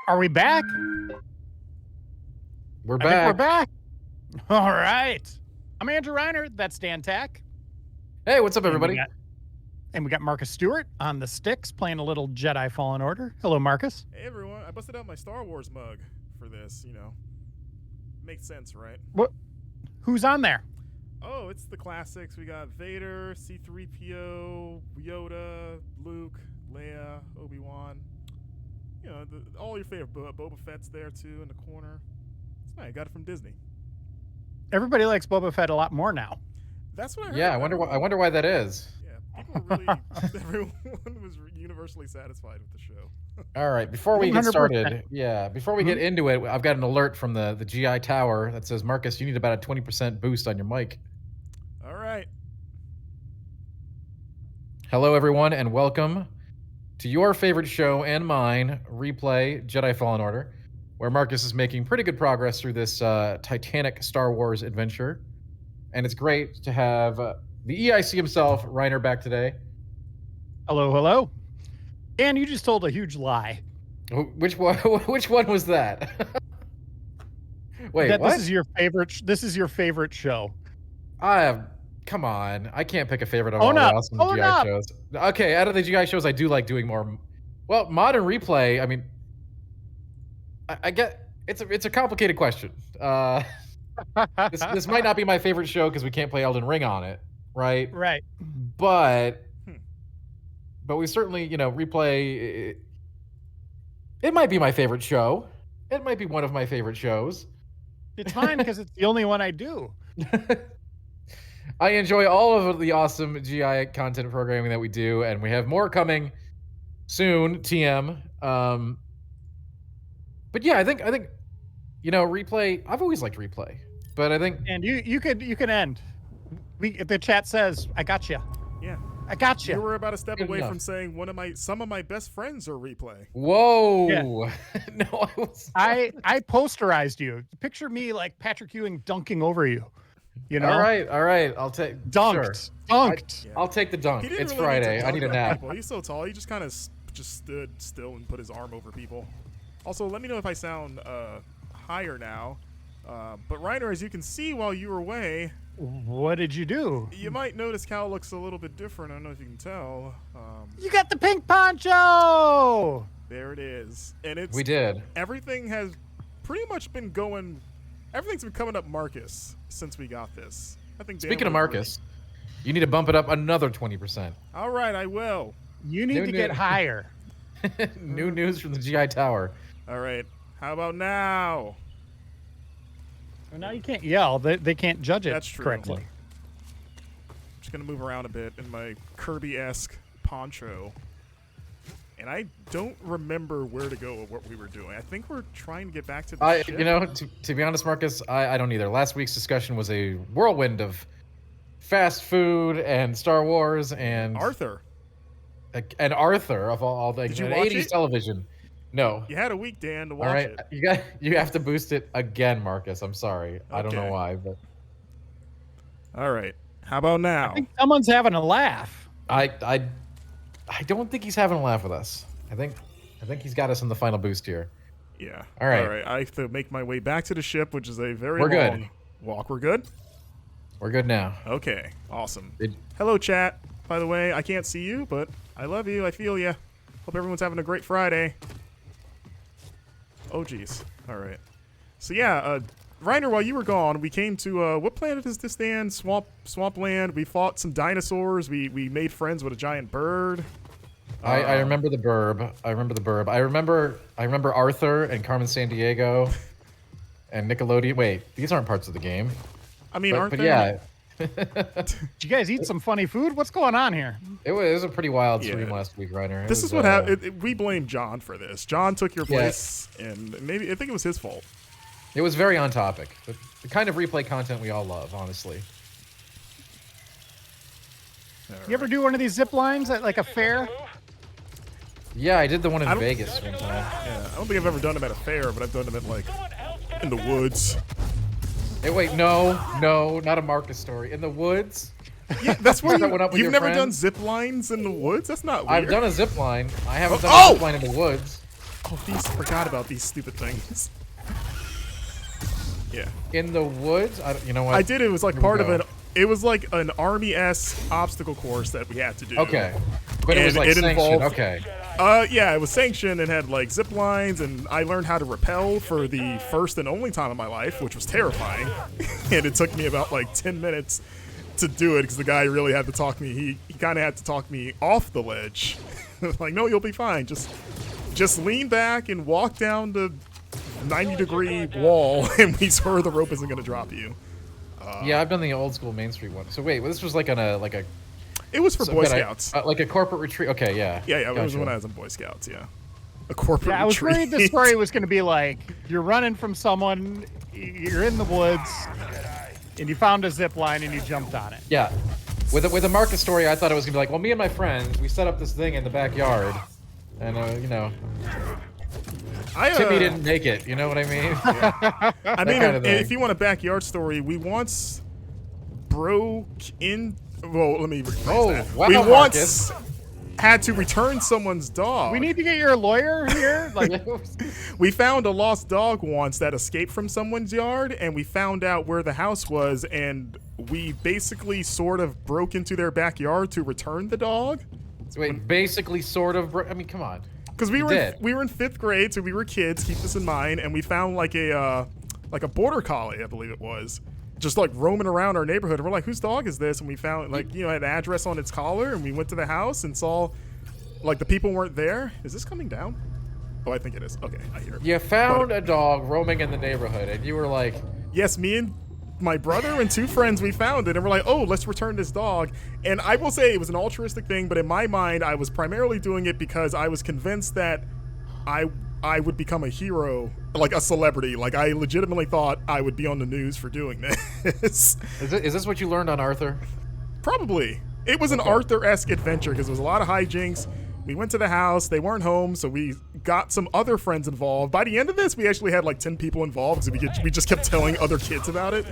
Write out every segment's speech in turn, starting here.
Are we back? We're I back. think we're back. All right. I'm Andrew Reiner. That's Dan Tack. Hey, what's up, everybody? And we got Marcus Stewart on the sticks playing a little Jedi Fallen Order. Hello, Marcus. Hey, everyone. I busted out my Star Wars mug for this, you know. Makes sense, right? What? Who's on there? Oh, it's the classics. We got Vader, C-3PO, Yoda, Luke, Leia, Obi-Wan. You know, all your favorite. Boba Fett's there, too, in the corner. It's nice. I got it from Disney. Everybody likes Boba Fett a lot more now. That's what I heard. Yeah, I wonder why that is. Yeah, people were really... everyone was universally satisfied with the show. All right, before we get 100%. started, before we get into it, I've got an alert from the GI Tower that says, Marcus, you need about a 20% boost on your mic. All right. Hello, everyone, and welcome to your favorite show and mine, Replay Jedi Fallen Order, where Marcus is making pretty good progress through this titanic Star Wars adventure. And it's great to have the EIC himself, Reiner, back today. Hello, hello. Dan, you just told a huge lie. Which one? Which one was that? Wait, that what? This is your favorite show. Come on. I can't pick a favorite of Own all up. the awesome Own GI up. shows. Okay, out of the GI shows, I do like doing more. Well, modern replay. I mean, I get it's a complicated question. This might not be my favorite show because we can't play Elden Ring on it, right? Right. But we certainly, replay. It might be my favorite show. It might be one of my favorite shows. It's fine because it's the only one I do. I enjoy all of the awesome GI content programming that we do, and we have more coming soon. TM. But yeah, I think replay. I've always liked replay, but I think. And you can end. The chat says I got you. Yeah. I got you. You were about a step Good away enough. from saying some of my best friends are replay. Whoa! Yeah. No, I was. I posterized you. Picture me like Patrick Ewing dunking over you. You know. All right. I'll take Dunked. Sure. Dunked. I'll take the dunk. He didn't It's really Friday. need to I need a dunk on nap. people. He's so tall. He just kind of just stood still and put his arm over people. Also, let me know if I sound higher now. But Reiner, as you can see while you were away, What did you do? you might notice Cal looks a little bit different. I don't know if you can tell. You got the pink poncho. There it is. And We did. everything has pretty much been going. Everything's been coming up Marcus since we got this. I think. Dan Speaking of would agree. Marcus, you need to bump it up another 20%. All right, I will. You need to get higher. New news from the GI Tower. All right. How about now? Well, now you can't yell. They can't judge it That's true. correctly. I'm just gonna move around a bit in my Kirby-esque poncho. And I don't remember where to go or what we were doing. I think we're trying to get back to the ship. You know, to be honest, Marcus, I don't either. Last week's discussion was a whirlwind of fast food and Star Wars and Arthur. And Arthur of all the Did you watch 80s it? television. No. You had a week, Dan, to watch All right, it. you have to boost it again, Marcus. I'm sorry. I don't know Okay. why, but All right. How about now? I think someone's having a laugh. I don't think he's having a laugh with us. I think he's got us in the final boost here. Yeah. All right. All right. I have to make my way back to the ship, which is a very We're good. long walk. We're good? We're good now. Okay. Awesome. Did- Hello, chat. By the way, I can't see you, but I love you. I feel you. Hope everyone's having a great Friday. Oh, geez. All right. So, yeah, Reiner, while you were gone, we came to, what planet is this, Dan? Swampland. We fought some dinosaurs. We made friends with a giant bird. I remember the burb. I remember Arthur and Carmen Sandiego and Nickelodeon. Wait, these aren't parts of the game. I mean, But, aren't but they? yeah, Did you guys eat some funny food? What's going on here? it was a pretty wild Yeah. stream last week, Reiner. This is what happened. We blame John for this. John took your Yeah. place, and maybe I think it was his fault. It was very on topic. The kind of replay content we all love, honestly. You ever do one of these zip lines at like a fair? Yeah, I did the one in I don't- Vegas one time. Yeah, I don't think I've ever done them at a fair, but I've done them at like in the woods. Hey, wait, no, not a Marcus story. In the woods? Yeah, that's where Set that one up with you've your never done friends? zip lines in the woods. That's not weird. I've done a zip line. I haven't done Oh! a zip line in the woods. Oh, forgot about these stupid things. Yeah, In the woods? You know what? I did. It was like Here we part of go. an. It was like an Army-esque obstacle course that we had to do. Okay. But it was And like it sanctioned. involved- Okay. Yeah, it was sanctioned and had like zip lines, and I learned how to rappel for the first and only time in my life, which was terrifying. And it took me about like 10 minutes to do it because the guy really had to talk me. He kind of had to talk me off the ledge. Like, no, you'll be fine. Just lean back and walk down the 90-degree wall, and we swear the rope isn't going to drop you. Yeah, I've done the old school Main Street one. So wait, this was like on a It was for so- Boy but Scouts. like a corporate retreat. Okay, yeah. Yeah, it was Gotcha. when I was in Boy Scouts. Yeah, a corporate. Yeah, I was retreat. worried the story was going to be like you're running from someone, you're in the woods, and you found a zip line and you jumped on it. Yeah. With a Marcus story, I thought it was gonna be like, well, me and my friends, we set up this thing in the backyard, and you know, Timmy didn't make it. You know what I mean? I mean, kind of thing. if you want a backyard story, we once broke in. Well, let me rephrase Oh, that. wow, we Marcus. once had to return someone's dog. We need to get your lawyer here. Like, We found a lost dog once that escaped from someone's yard, and we found out where the house was, and we basically sort of broke into their backyard to return the dog. So wait, basically, sort of. I mean, come on. Because we You were did. we were in 5th grade, so we were kids. Keep this in mind, and we found like a border collie, I believe it was, just like roaming around our neighborhood. And we're like, whose dog is this? And we found like had an address on its collar, and we went to the house and saw like the people weren't there. Is this coming down? Oh, I think it is. Okay, I hear it. You found a dog roaming in the neighborhood, and you were like, Yes, me and my brother and 2 friends, we found it, and we're like, oh, let's return this dog. And I will say it was an altruistic thing, but in my mind, I was primarily doing it because I was convinced that I would become a hero, like a celebrity. Like, I legitimately thought I would be on the news for doing this. is this what you learned on Arthur? Probably. It was an Arthur-esque adventure because there was a lot of hijinks. We went to the house. They weren't home, so we got some other friends involved. By the end of this, we actually had like 10 people involved because we just kept telling other kids about it.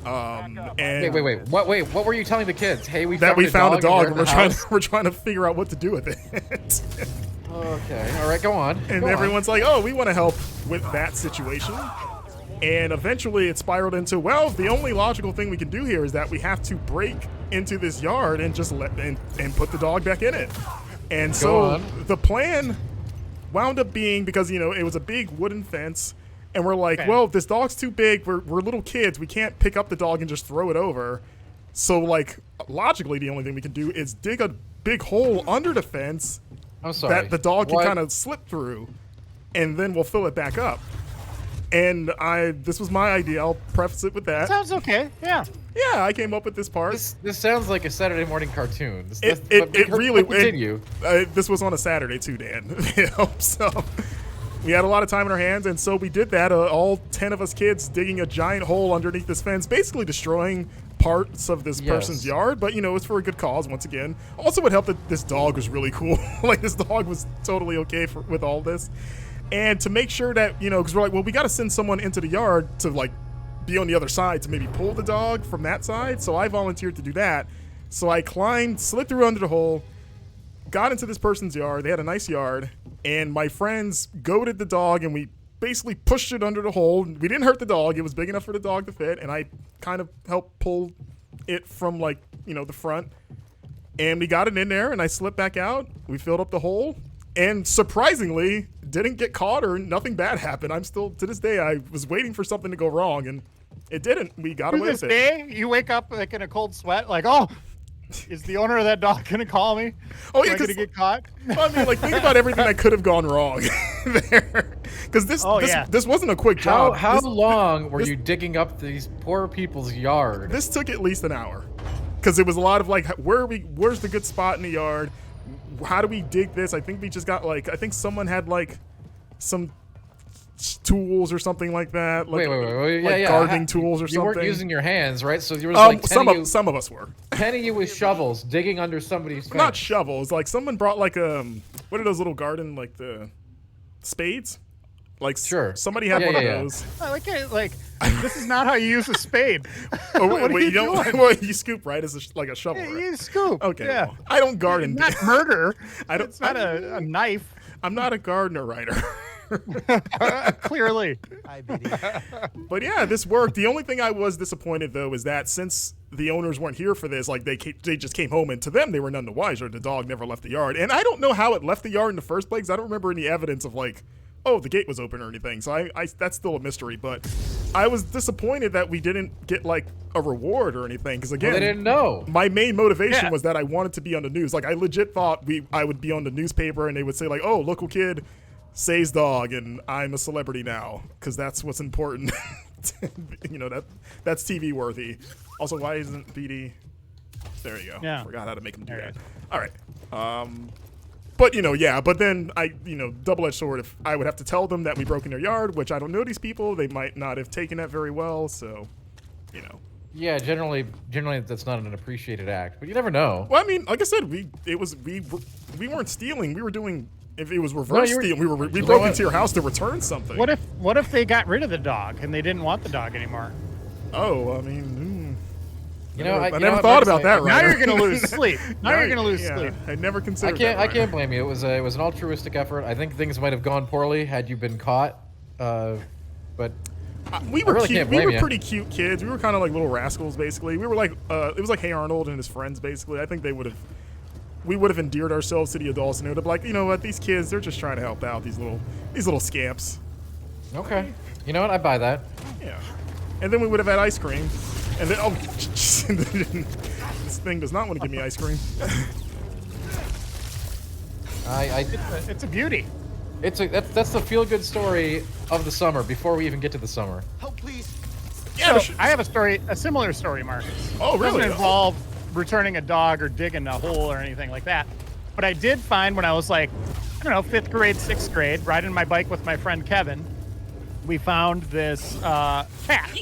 And Wait. What were you telling the kids? Hey, we that we found a dog, and we're we're trying to figure out what to do with it. Okay, all right, go on. And Go on. everyone's like, oh, we want to help with that situation. And eventually it spiraled into, well, the only logical thing we can do here is that we have to break into this yard and just and put the dog back in it. And Go so on. the plan wound up being, because, it was a big wooden fence, and we're like, Okay. well, if this dog's too big, we're little kids, we can't pick up the dog and just throw it over. So, like, logically, the only thing we can do is dig a big hole under the fence I'm sorry. that the dog can What? kind of slip through, and then we'll fill it back up. And this was my idea. I'll preface it with that. Sounds okay. Yeah. Yeah, I came up with this part. This sounds like a Saturday morning cartoon. It really continue. This was on a Saturday too, Dan. So we had a lot of time in our hands, and so we did that. All 10 of us kids digging a giant hole underneath this fence, basically destroying parts of this person's yard. But it's for a good cause. Once again, also it helped that this dog was really cool. Like this dog was totally okay with all this, and to make sure that because we're like, well, we got to send someone into the yard to like be on the other side to maybe pull the dog from that side. So I volunteered to do that. So I slid through under the hole, got into this person's yard. They had a nice yard, and my friends goaded the dog, and we basically pushed it under the hole. We didn't hurt the dog. It was big enough for the dog to fit, and I kind of helped pull it from like, the front. And we got it in there, and I slipped back out. We filled up the hole, and surprisingly, didn't get caught or nothing bad happened. I'm still, to this day, I was waiting for something to go wrong, and it didn't. We got away with it. To this day, you wake up like in a cold sweat, like, oh, is the owner of that dog gonna call me? Oh yeah, Am I gonna get caught? I mean, like, think about everything that could have gone wrong there. Because this wasn't a quick job. How long were you digging up these poor people's yard? This took at least an hour, because it was a lot of like, where's the good spot in the yard? How do we dig this? I think we just got like, I think someone had like some tools or something like that. Like, wait. Like gardening tools or something. You weren't using your hands, right? So you were like some of us were. 10 of you with shovels digging under somebody's fence. Not shovels. Like someone brought like what are those little garden like the spades? Like somebody had one of those. Like this is not how you use a spade. Oh, wait, you don't. Well, you scoop right as like a shovel. Yeah, right? you scoop. Okay. Yeah. Well, I don't garden. Not murder. It's not a knife. I'm not a gardener, Reiner. Clearly. But yeah, this worked. The only thing I was disappointed though is that since the owners weren't here for this, like they just came home, and to them they were none the wiser. The dog never left the yard, and I don't know how it left the yard in the first place. I don't remember any evidence of like, oh, the gate was open or anything. So I that's still a mystery. But I was disappointed that we didn't get like a reward or anything, because again, they didn't know. My main motivation was that I wanted to be on the news. Like I legit thought I would be on the newspaper, and they would say like, oh, local kid saves dog, and I'm a celebrity now, because that's what's important. That's TV worthy. Also, why isn't BD? There you go. Yeah. Forgot how to make him do that. All right. But but then I, double-edged sword. If I would have to tell them that we broke in their yard, which I don't know these people, they might not have taken that very well. So, Yeah, generally that's not an appreciated act, but you never know. Well, I mean, like I said, we weren't stealing. We were doing. If it was reverse stealing, we broke into your house to return something. What if they got rid of the dog and they didn't want the dog anymore? Oh, I mean, I never thought about that. Now Right? you're gonna lose sleep. Now you're gonna lose sleep. I never considered. I can't blame you. It was an altruistic effort. I think things might have gone poorly had you been caught, but. We were really cute. We were pretty cute kids. We were kind of like little rascals, basically. We were like, it was like Hey Arnold and his friends, basically. I think we would have endeared ourselves to the adults, and it would have been like, you know what, these kids, they're just trying to help out these little scamps. Okay. You know what? I buy that. Yeah. And then we would have had ice cream, and then this thing does not want to give me ice cream. It's a beauty. That's the feel-good story of the summer before we even get to the summer. Help, please. Yeah. So, I have a similar story, Marcus. Oh, really? It doesn't involve returning a dog or digging a hole or anything like that. But I did find when I was like, I don't know, 5th grade, 6th grade, riding my bike with my friend Kevin, we found this cat.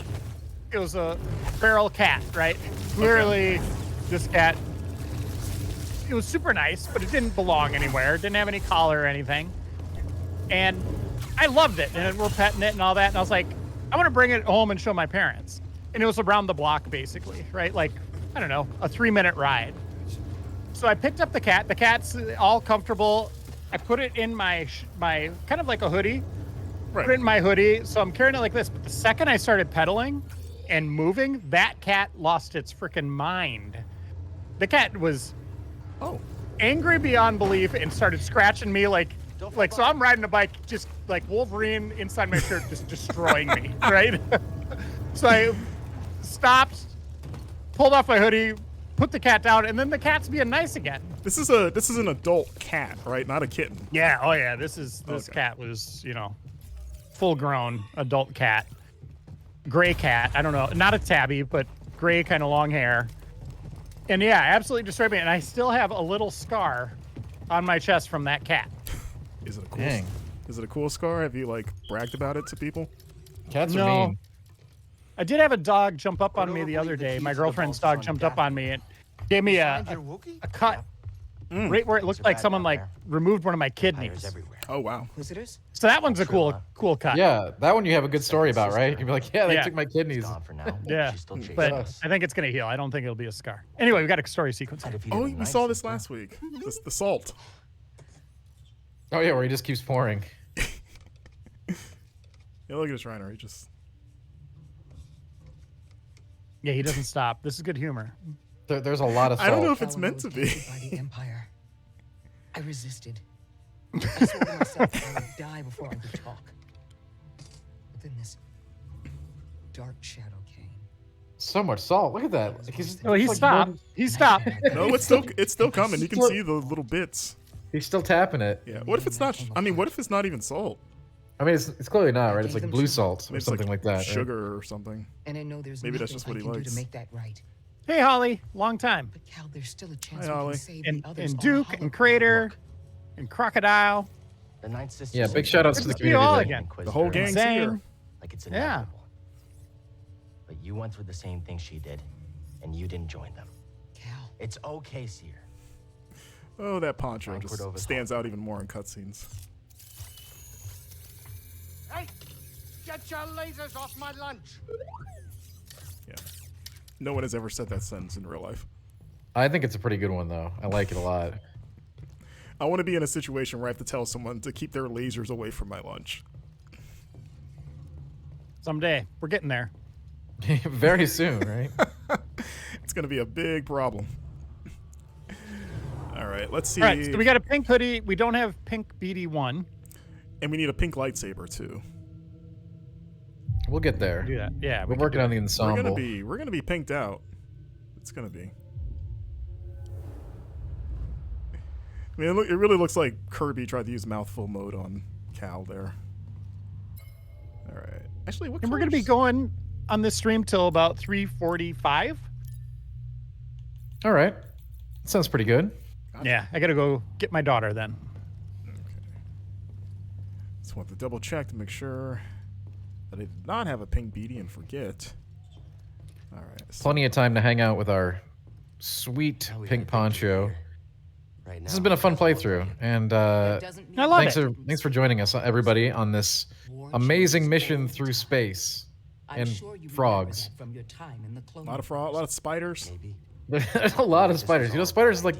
It was a feral cat, right? Clearly, this cat, it was super nice, but it didn't belong anywhere. It didn't have any collar or anything. And I loved it, and we're petting it and all that. And I was like, I want to bring it home and show my parents. And it was around the block, basically, right? Like, I don't know, a 3-minute ride. So I picked up the cat. The cat's all comfortable. I put it in my kind of like a hoodie. Right. Put it in my hoodie. So I'm carrying it like this. But the second I started pedaling and moving, that cat lost its freaking mind. The cat was angry beyond belief and started scratching me like so I'm riding a bike, just like Wolverine inside my shirt, just destroying me, right? So I stopped, pulled off my hoodie, put the cat down, and then the cat's being nice again. This is an adult cat, right? Not a kitten. Yeah. Oh yeah. This Okay. cat was, full grown adult cat, gray cat. I don't know, not a tabby, but gray, kind of long hair. And yeah, absolutely destroyed me. And I still have a little scar on my chest from that cat. Is it a cool? Dang. Is it a cool scar? Have you like bragged about it to people? Cats are No. mean. I did have a dog jump up on me the other day. My girlfriend's dog jumped up on me and gave me a cut right where it looked like someone like removed one of my kidneys. Oh wow. Visitors? So that one's a cool cut. Yeah, that one you have a good story about, right? You'd be like, yeah, they Yeah. took my kidneys. Yeah, but I think it's gonna heal. I don't think it'll be a scar. Anyway, we got a story sequence. Oh, we saw this last week. The salt. Oh yeah, where he just keeps pouring. Yeah, look at this Reiner. He just. Yeah, he doesn't stop. This is good humor. There's a lot of salt. I don't know if it's meant to be. By the Empire. I resisted. I swore to myself that I would die before I would talk. But then this dark shadow came. So much salt. Look at that. Oh, he like stopped. one- He stopped. No, it's still coming. You can see the little bits. He's still tapping it. Yeah. What if it's not? I mean, what if it's not even salt? I mean, it's clearly not, right? It's like blue salt or It's something like that. right? Sugar or something. And I know there's Maybe that's nothing just what I he can do likes. to make that right. Hey, Holly, long time. But Cal, there's still a chance Hi, we Holly. can save And the others and on the Duke and hologram. Crater and Crocodile. The Ninth Sister. Yeah, big shout outs to the Good to see you all community. again. The whole gang's Zane. here. Like it's Yeah. inevitable. But you went through the same thing she did, and you didn't join them. Cal, It's okay, Seer. Oh, that poncho Fine, just Cordova's stands out even more in cutscenes. Hey, get your lasers off my lunch. Yeah. No one has ever said that sentence in real life. I think it's a pretty good one, though. I like it a lot. I want to be in a situation where I have to tell someone to keep their lasers away from my lunch. Someday we're getting there. Very soon, right? It's going to be a big problem. All right, let's see. All right, so we got a pink hoodie. We don't have pink BD1. And we need a pink lightsaber too. We'll get there. Do that. Yeah, We're working on the We're ensemble. gonna be pinked out. It's gonna be. I mean, it really looks like Kirby tried to use mouthful mode on Cal there. All right. Actually, what? And we're gonna be colors- going on this stream till about 3:45. All right. Sounds pretty good. Yeah, I gotta go get my daughter then. Just want to double check to make sure that I did not have a pink beanie and forget. All right. So Plenty of time to hang out with our sweet pink poncho. Right now. This has been a fun playthrough, and doesn't I love thanks it. thanks for joining us, everybody, on this amazing mission through space and frogs. From your time in the a lot of frog, a lot of spiders. Maybe. There's a lot of spiders. You know, spiders like.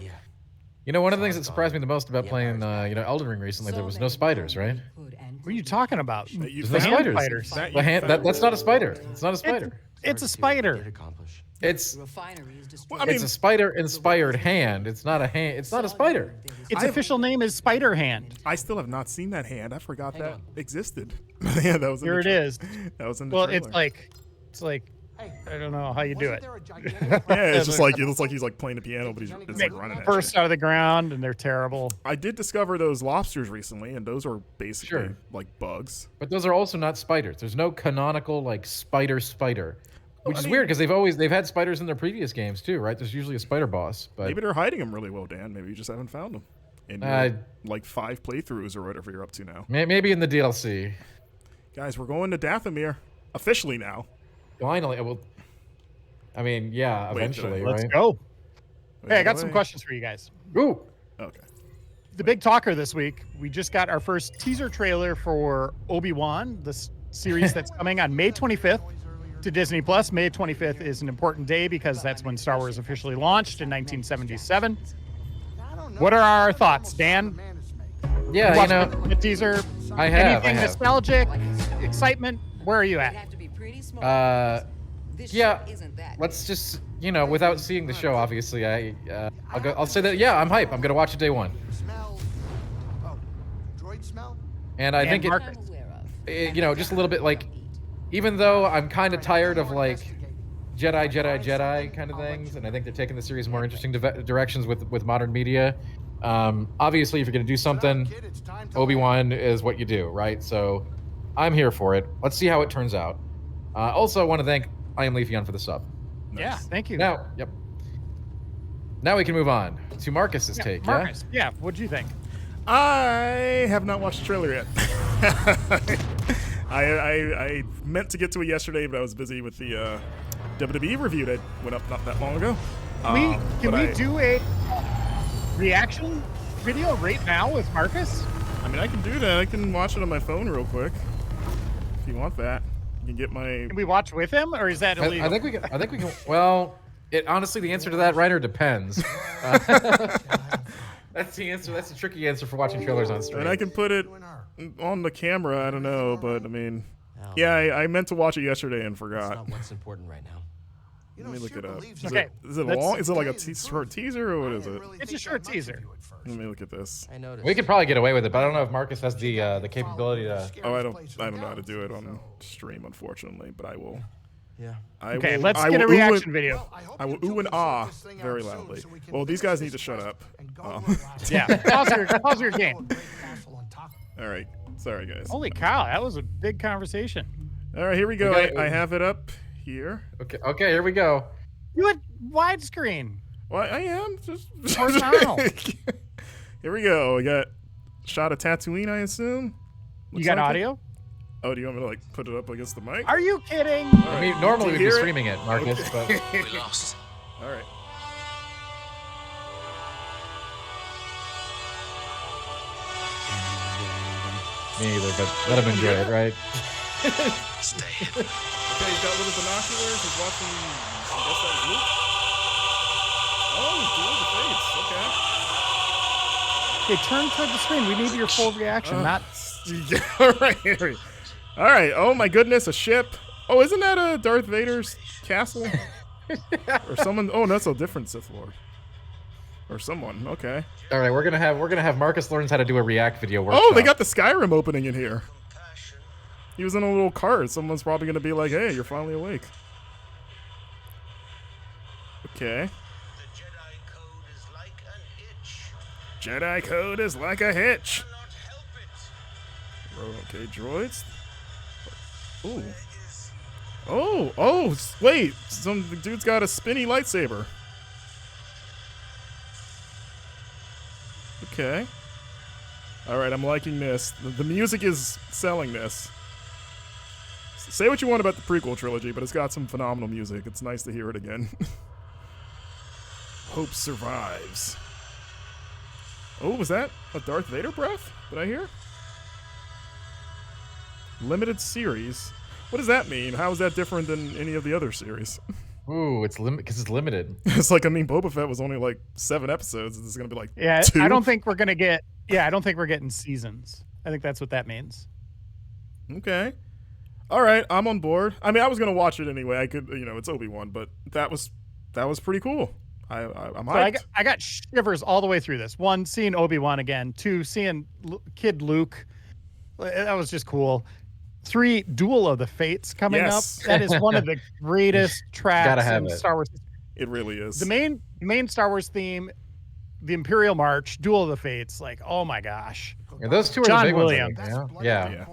You know, one of the things that surprised me the most about playing, Elden Ring recently, there was no spiders, right? What are you talking about? That you There's no found? spiders. That you The hand, found? that's not a spider. It's not a spider. It's a Did spider. accomplish. It's Refinery is destroyed. I mean, it's a spider-inspired hand. It's not a hand. It's not a spider. Its official name is Spider Hand. I still have not seen that hand. I forgot Hang that on. existed. Yeah, that was in Here the it is. That was in the Well, trailer. it's like I don't know how you do it. There a gigantic Yeah, it's just like it looks like he's like playing the piano, but it's like running at Burst you. out of the ground and they're terrible. I did discover those lobsters recently, and those are basically Sure. like bugs. But those are also not spiders. There's no canonical like spider, which I is mean- weird because they've had spiders in their previous games too, right? There's usually a spider boss, but Maybe they're hiding them really well, Dan. Maybe you just haven't found them in your, like 5 playthroughs or whatever you're up to now. maybe in the DLC. Guys, we're going to Dathomir officially now. Finally, I mean, yeah, Wait, eventually, did Let's right? go. Hey, I Wait, got some wait. questions for you guys. Ooh, Okay. The big talker this week, we just got our first teaser trailer for Obi-Wan, the series that's coming on May 25th to Disney Plus. May 25th is an important day because that's when Star Wars officially launched in 1977. What are our thoughts, Dan? yeah, you Watched know, the teaser. I have. Anything nostalgic, excitement? Where are you It'd at? have to be pretty small. This yeah, shit isn't that. let's just, without seeing the show, obviously, I'll say that, yeah, I'm hype. I'm gonna watch it day one, Smell. Oh, droid smell? and I think Mark- I'm aware of. just a little bit like, even though I'm kind of tired of like Jedi kind of things, and I think they're taking the series more interesting directions with modern media. Obviously, if you're going to do something, Obi-Wan is what you do, right? So I'm here for it. Let's see how it turns out. Also, I want to thank I Am Leafeon for the sub. Yeah, thank you. Now, Now we can move on to Marcus's take. Marcus, what'd you think? I have not watched the trailer yet. I meant to get to it yesterday, but I was busy with the WWE review that went up not that long ago. Can we do a reaction video right now with Marcus? I mean, I can do that. I can watch it on my phone real quick. If you want that, you can get my. Can we watch with him, or is that illegal? I think we can. Well, honestly, the answer to that, Reiner, depends. That's the answer. That's a tricky answer for watching trailers on stream. And I can put it on the camera. I don't know, but I mean, I meant to watch it yesterday and forgot. That's not what's important right now. Let me look it up. Okay. Is it long? Is it like a short teaser or what is it? It's a short teaser. Let me look at this. I noticed. We could probably get away with it, but I don't know if Marcus has the capability to. Oh, I don't know how to do it on stream, unfortunately, but I will. Yeah. Okay, let's get a reaction video. I will ooh and ah very loudly. Well, these guys need to shut up. Yeah, pause your game. All right. Sorry, guys. Holy cow, that was a big conversation. All right, here we go. Okay. I have it up here. Okay, here we go. You had widescreen. Well, I am. Just Horizontal. Here we go. We got shot of Tatooine, I assume. You got like audio? Oh, do you want me to like put it up against the mic? Are you kidding? I mean, normally we'd be hear it? streaming it, Marcus, but We lost. All right. me either. But let him enjoy it, right? Stay. Okay, he's got little binoculars. He's watching. I guess that was Luke. Oh, dude, the face. Okay. Okay, turn toward the screen. We need your full reaction, not. Yeah, all right. All right. Oh my goodness, a ship. Oh, isn't that a Darth Vader's castle? Or someone? Oh, no, that's a different Sith Lord. Or someone. Okay. All right, we're gonna have Marcus learns how to do a React video workshop. Oh, they got the Skyrim opening in here. He was in a little cart. Someone's probably gonna be like, "Hey, you're finally awake." Okay. Jedi code is like a hitch. Okay, droids. Ooh. Oh, wait. Some dude's got a spinny lightsaber. Okay. All right, I'm liking this. The music is selling this. Say what you want about the prequel trilogy, but it's got some phenomenal music. It's nice to hear it again. Hope survives. Oh, was that a Darth Vader breath? Did I hear? Limited series. What does that mean? How is that different than any of the other series? Ooh, it's because it's limited. It's like, I mean, Boba Fett was only like 7 episodes. This is gonna be like 2? I don't think we're gonna get. Yeah, I don't think we're getting seasons. I think that's what that means. Okay. All right, I'm on board. I mean, I was gonna watch it anyway. I could, it's Obi-Wan, but that was pretty cool. I'm hyped. So I got shivers all the way through this. 1, seeing Obi-Wan again. 2, seeing Kid Luke. That was just cool. 3, Duel of the Fates coming up. That is one of the greatest tracks in Star Wars. It really is. The main Star Wars theme, the Imperial March, Duel of the Fates. Like, oh my gosh. Yeah, those two are John the big Williams. ones. Yeah.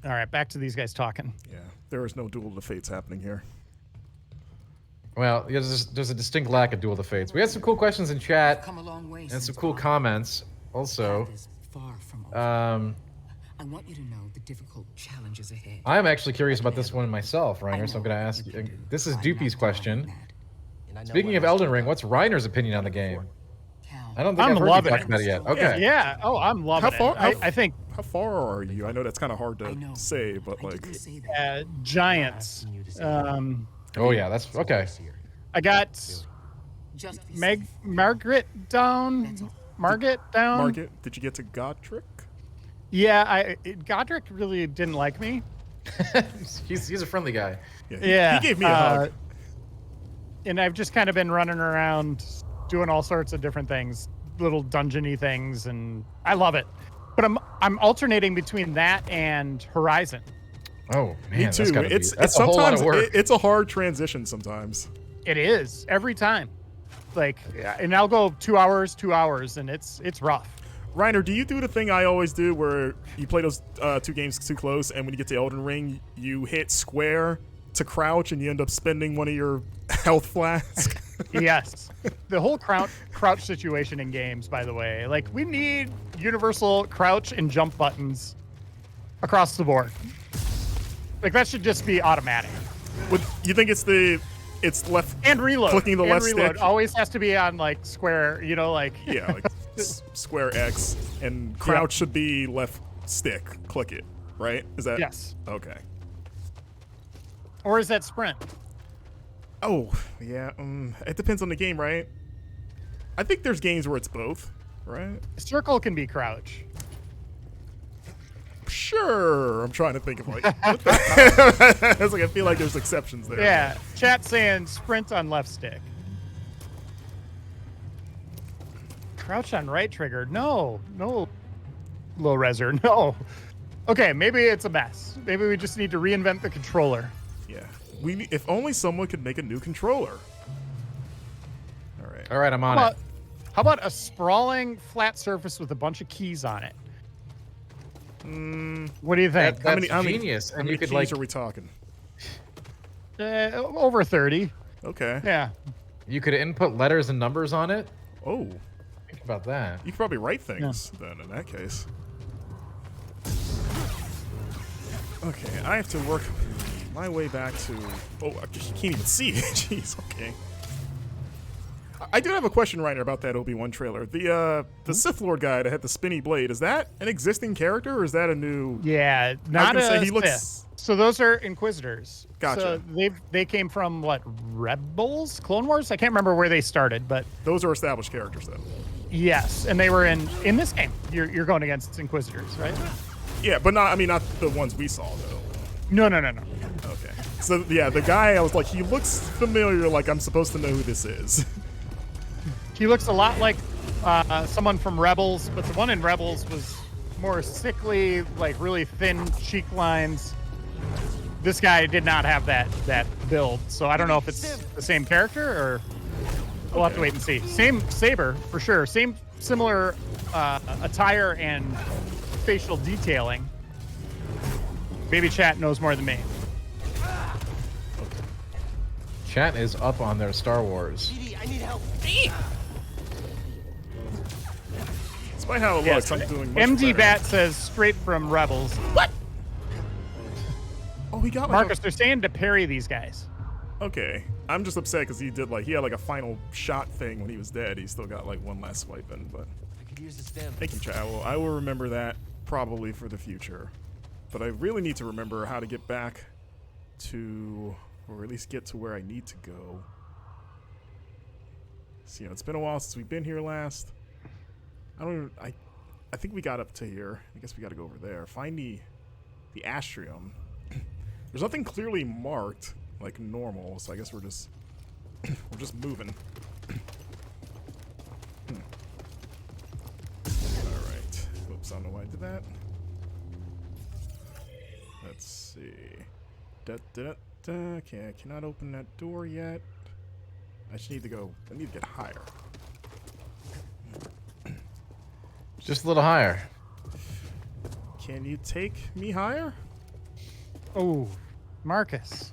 All right, back to these guys talking. Yeah, there is no Duel of the Fates happening here. Well, there's a distinct lack of Duel of the Fates. We had some cool questions in chat Come a long way and since some cool Father. comments. Also, Path is far from over. I want you to know the difficult challenges ahead. I'm actually curious about this one myself, Reiner. So I'm going to ask you. This is Doopy's question. Speaking of Elden Ring, what's Reiner's opinion on the game? I don't think I've heard you talk about it yet. Okay. Yeah. Oh, I'm loving it. I think How far are you? I know that's kind of hard to say, but like giants. Oh yeah, that's okay. I got Margaret down. Margaret down. Margaret, did you get to Godric? Yeah, Godric really didn't like me. he's a friendly guy. Yeah, he gave me a hug. And I've just kind of been running around doing all sorts of different things, little dungeony things, and I love it. But I'm alternating between that and Horizon. Oh man, Me that's too. gotta be, It's that's a whole lot sometimes of work. it's a hard transition sometimes. It is every time. Like, and I'll go 2 hours, and it's rough. Reiner, do you do the thing I always do where you play those 2 games too close, and when you get to Elden Ring, you hit square to crouch, and you end up spending one of your health flasks? Yes. The whole crouch situation in games, by the way, like we need universal crouch and jump buttons across the board. Like that should just be automatic. You think it's left And reload. clicking the and left reload stick? always has to be on like square, like Yeah, like square X, and crouch should be left stick. Click it, right? Is that yes. okay? Or is that sprint? Oh, yeah. It depends on the game, right? I think there's games where it's both, right? Circle can be crouch. Sure. I'm trying to think of like. It's like I feel like there's exceptions there. Yeah. Chat saying sprint on left stick. Crouch on right trigger. No. Low reser. No. Okay, maybe it's a mess. Maybe we just need to reinvent the controller. Yeah. If only someone could make a new controller. All right. All right, I'm on it. How about a sprawling flat surface with a bunch of keys on it? What do you think? That's genius. How And many you could keys like are we talking? Over 30. Okay. Yeah. you could input letters and numbers on it. Oh. Think about that. You could probably write things then in that case. Okay, I have to work my way back to. Oh, I just can't even see it. Jeez. Okay. I do have a question, Reiner, about that Obi-Wan trailer. The Sith Lord guy that had the spinny blade, is that an existing character or is that a new? Yeah, I not was gonna a say he looks. Sith. So those are Inquisitors. Gotcha. So they came from what, Rebels, Clone Wars? I can't remember where they started, but Those are established characters, though. yes, and they were in this game. You're going against Inquisitors, right? Yeah, but not. I mean, not the ones we saw though. No. Okay. So yeah, the guy, I was like, he looks familiar. Like I'm supposed to know who this is. He looks a lot like someone from Rebels, but the one in Rebels was more sickly, like really thin cheek lines. This guy did not have that build, so I don't know if it's the same character or we'll have to wait and see. Same saber for sure. Similar attire and facial detailing. Maybe chat knows more than me. Chat is up on their Star Wars. I need help. Despite how it looks, I'm doing much MD better. Bat says straight from Rebels. What? Oh, he got like Marcus, they're saying to parry these guys. Okay, I'm just upset because he had like a final shot thing when he was dead. He still got like one last swipe in, but I could use the stem. thank you, chat. I will remember that probably for the future. But I really need to remember how to get back to, or at least get to where I need to go. So, it's been a while since we've been here last. I think we got up to here. I guess we got to go over there. Find the Astrium. There's nothing clearly marked like normal, so I guess we're just moving. All right. Oops, I don't know why I did that. Let's see. Okay, I cannot open that door yet. I just need to go. I need to get higher. Just a little higher. Can you take me higher? Oh, Marcus.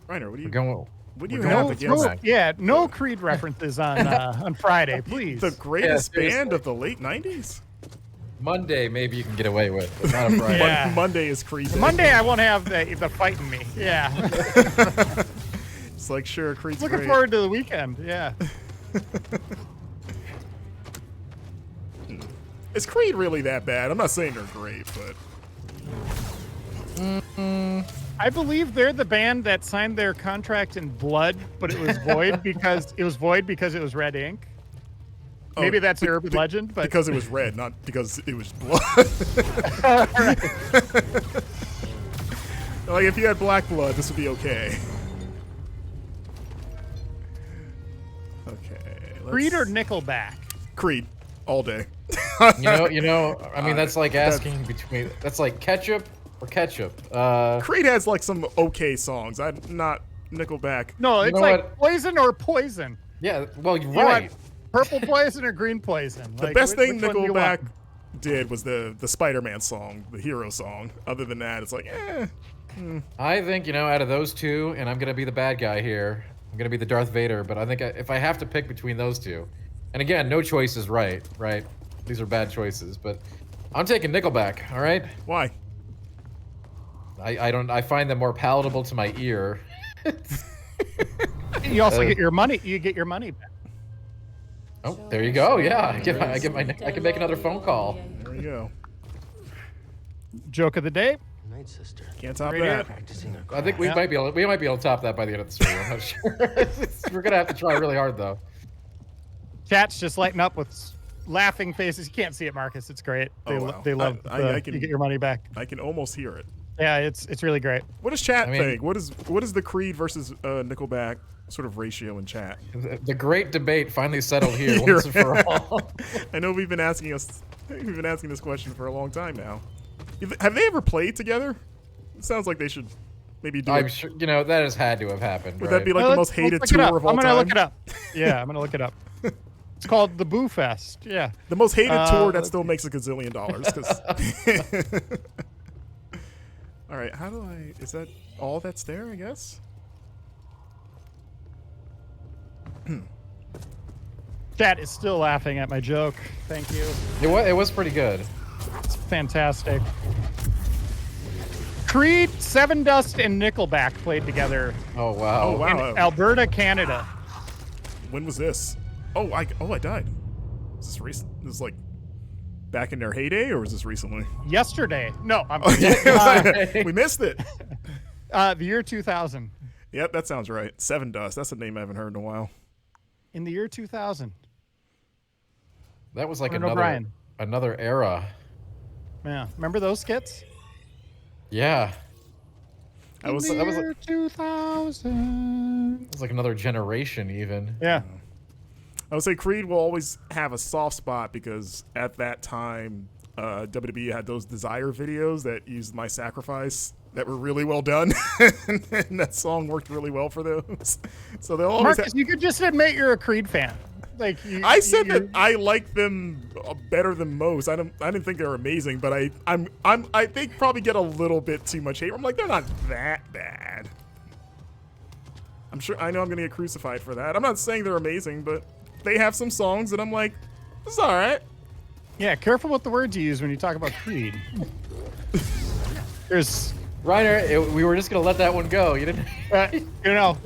Reiner, what do you? We're going. What do you we're have going against throwback. No Creed references on Friday, please. the greatest seriously. band of the late '90s? Monday, maybe you can get away with, but not a Friday. Yeah. Monday is Creed Day. Monday, I won't have the fighting me. Yeah. It's like, sure, Creed's Looking great. forward to the weekend. Yeah. Is Creed really that bad? I'm not saying they're great, but I believe they're the band that signed their contract in blood, but it was void because it was red ink. Maybe that's an urban legend, but because it was red, not because it was blood. Like if you had black blood, this would be okay. Okay. Creed or Nickelback? Creed, all day. You know. I mean, that's like asking between. That's like ketchup or ketchup. Creed has like some okay songs. I'm not Nickelback. No, it's know like what? poison or poison. Yeah, well, you're You want right. purple poison or green poison. The Like, best thing which one do you Nickelback want? did was the Spider-Man song, the hero song. Other than that, it's like, I think, out of those two, and I'm going to be the bad guy here. I'm going to be the Darth Vader, but I think if I have to pick between those two, and again, no choice is right? These are bad choices, but I'm taking Nickelback, all right? why? I find them more palatable to my ear. You also get your money. You get your money back. Oh, there you go. Yeah, I can make another phone call. There we go. Joke of the day. Night, sister. Can't top Right that. here. Practicing her I think we Yeah. might be able to top that by the end of the stream. I'm not sure. We're gonna have to try really hard though. Chat's just lighting up with laughing faces. You can't see it, Marcus. It's great. They, Oh, wow. they love. I can- you get your money back. I can almost hear it. Yeah, it's really great. What does chat I mean- think? What is the Creed versus Nickelback sort of ratio in chat? The great debate finally settled here Here. once and for all. I know we've been asking this question for a long time now. Have they ever played together? It sounds like they should maybe do I'm it. sure that has had to have happened. Would right? that be like Well, the let's- most let's hated look it up. tour of all I'm gonna time? look it up. Yeah, I'm gonna look it up. It's called the Boo Fest. Yeah. The most hated tour that let's still makes $1 gazillion. 'Cause all right, how do I? Is that all that's there? I guess. Chat is still laughing at my joke. Thank you. It was pretty good. It's fantastic. Creed, Seven Dust, and Nickelback played together Oh wow. Oh, wow. in Alberta, Canada. When was this? Oh, I died. Is this recent? This is like back in their heyday, or was this recently? Yesterday. No, I'm We missed it. the year 2000. Yep, that sounds right. Seven Dust. That's a name I haven't heard in a while. In the year 2000. That was like Conan O'Brien. another era. Yeah. Remember those skits? Yeah. I was In the that was year 2000. It was like another generation even. Yeah. I would say Creed will always have a soft spot because at that time, WWE had those Desire videos that used My Sacrifice that were really well done, and that song worked really well for those. So they'll always. Marcus, you could just admit you're a Creed fan. Like I said that I like them better than most. I didn't think they were amazing, but I think probably get a little bit too much hate. I'm like, they're not that bad. I'm sure I know I'm gonna get crucified for that. I'm not saying they're amazing, but they have some songs that I'm like, it's all right. Yeah, careful with the words you use when you talk about Creed. There's, Reiner, we were just gonna let that one go. You didn't. you know,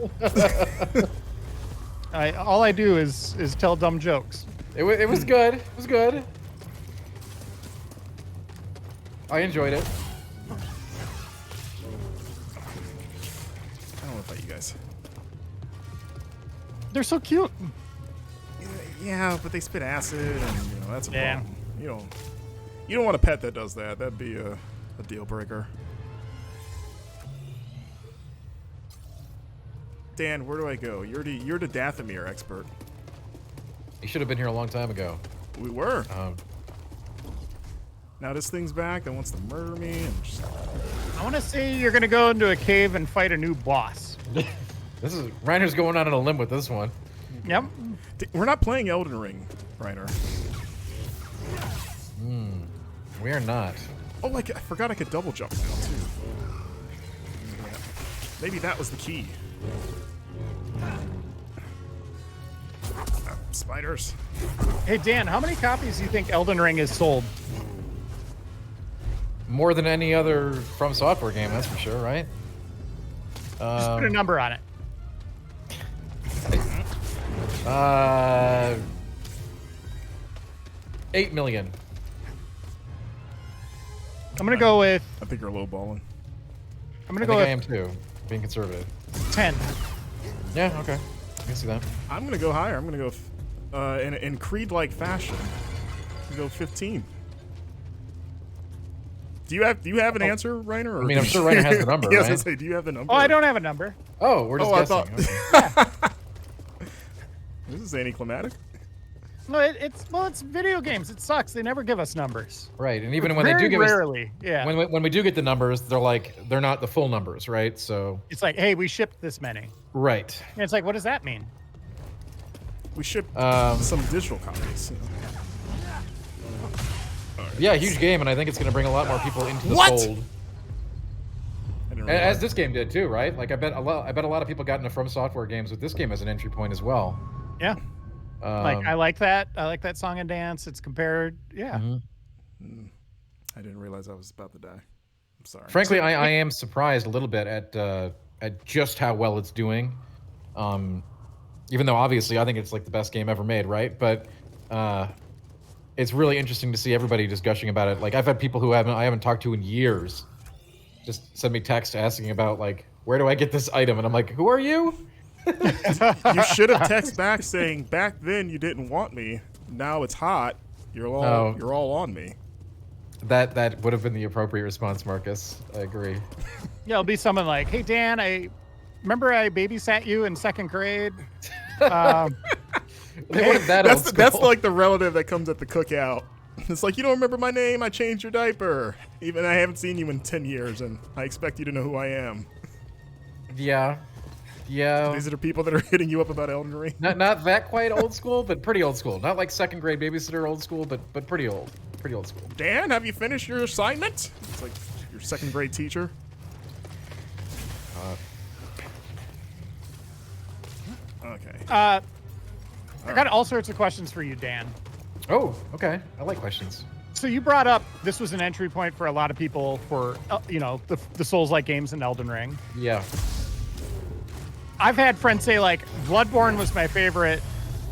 all I do is tell dumb jokes. It was good. It was good. I enjoyed it. I don't know about you guys. They're so cute. Yeah, but they spit acid, and that's a Yeah. problem. You don't want a pet that does that. That'd be a deal breaker. Dan, where do I go? You're the Dathomir expert. You should have been here a long time ago. We were. Um, Now this thing's back that wants to murder me. And just, I want to say you're gonna go into a cave and fight a new boss. this is Reiner's going out on a limb with this one. Yep. we're not playing Elden Ring, Reiner. We are not. Oh, I forgot I could double jump now too. Yeah. Maybe that was the key. Spiders. Hey Dan, how many copies do you think Elden Ring has sold? More than any other From Software game, that's for sure, right? Just put a number on it. 8 million. I'm gonna go with. I think you're lowballing. I'm I gonna go think I with am too, being conservative. 10. Yeah, okay. I can see that. I'm gonna go higher. I'm gonna go in Creed-like fashion. I'm gonna go 15. Do you have an answer, Reiner? Or I mean, I'm sure Reiner has the number, Yeah, I was right? gonna say, do you have the number? Oh, I don't have a number. Oh, we're just Oh, I guessing. thought- Okay. This is anticlimactic. No, it's video games. It sucks. They never give us numbers. Right, and even when they do give rarely, yeah. when we do get the numbers, they're not the full numbers, right? So it's like, hey, we shipped this many. Right. And it's like, what does that mean? We shipped some digital copies. Yeah, huge game, and I think it's going to bring a lot more people into the What? fold. As this game did too, right? Like I bet a lot of people got into From Software games with this game as an entry point as well. Yeah. Like I like that. I like that song and dance. It's compared. Yeah. Mm-hmm. I didn't realize I was about to die. I'm sorry. Frankly, I am surprised a little bit at just how well it's doing. Even though obviously I think it's like the best game ever made, right? But it's really interesting to see everybody just gushing about it. Like I've had people who I haven't talked to in years just send me text asking about like, where do I get this item? And I'm like, who are you? You should have texted back saying, back then you didn't want me. Now it's hot. You're all on me. That would have been the appropriate response, Marcus. I agree. Yeah, it'll be someone like, hey Dan, I remember I babysat you in 2nd grade. That's like the relative that comes at the cookout. It's like, you don't remember my name? I changed your diaper. Even I haven't seen you in 10 years, and I expect you to know who I am. Yeah. These are the people that are hitting you up about Elden Ring. Not that quite old school, but pretty old school. Not like 2nd grade babysitter old school, but pretty old school. Dan, have you finished your assignment? It's like your 2nd grade teacher. Okay. I got all sorts of questions for you, Dan. Oh, okay. I like questions. So you brought up this was an entry point for a lot of people for the Souls-like games in Elden Ring. Yeah. I've had friends say like Bloodborne was my favorite,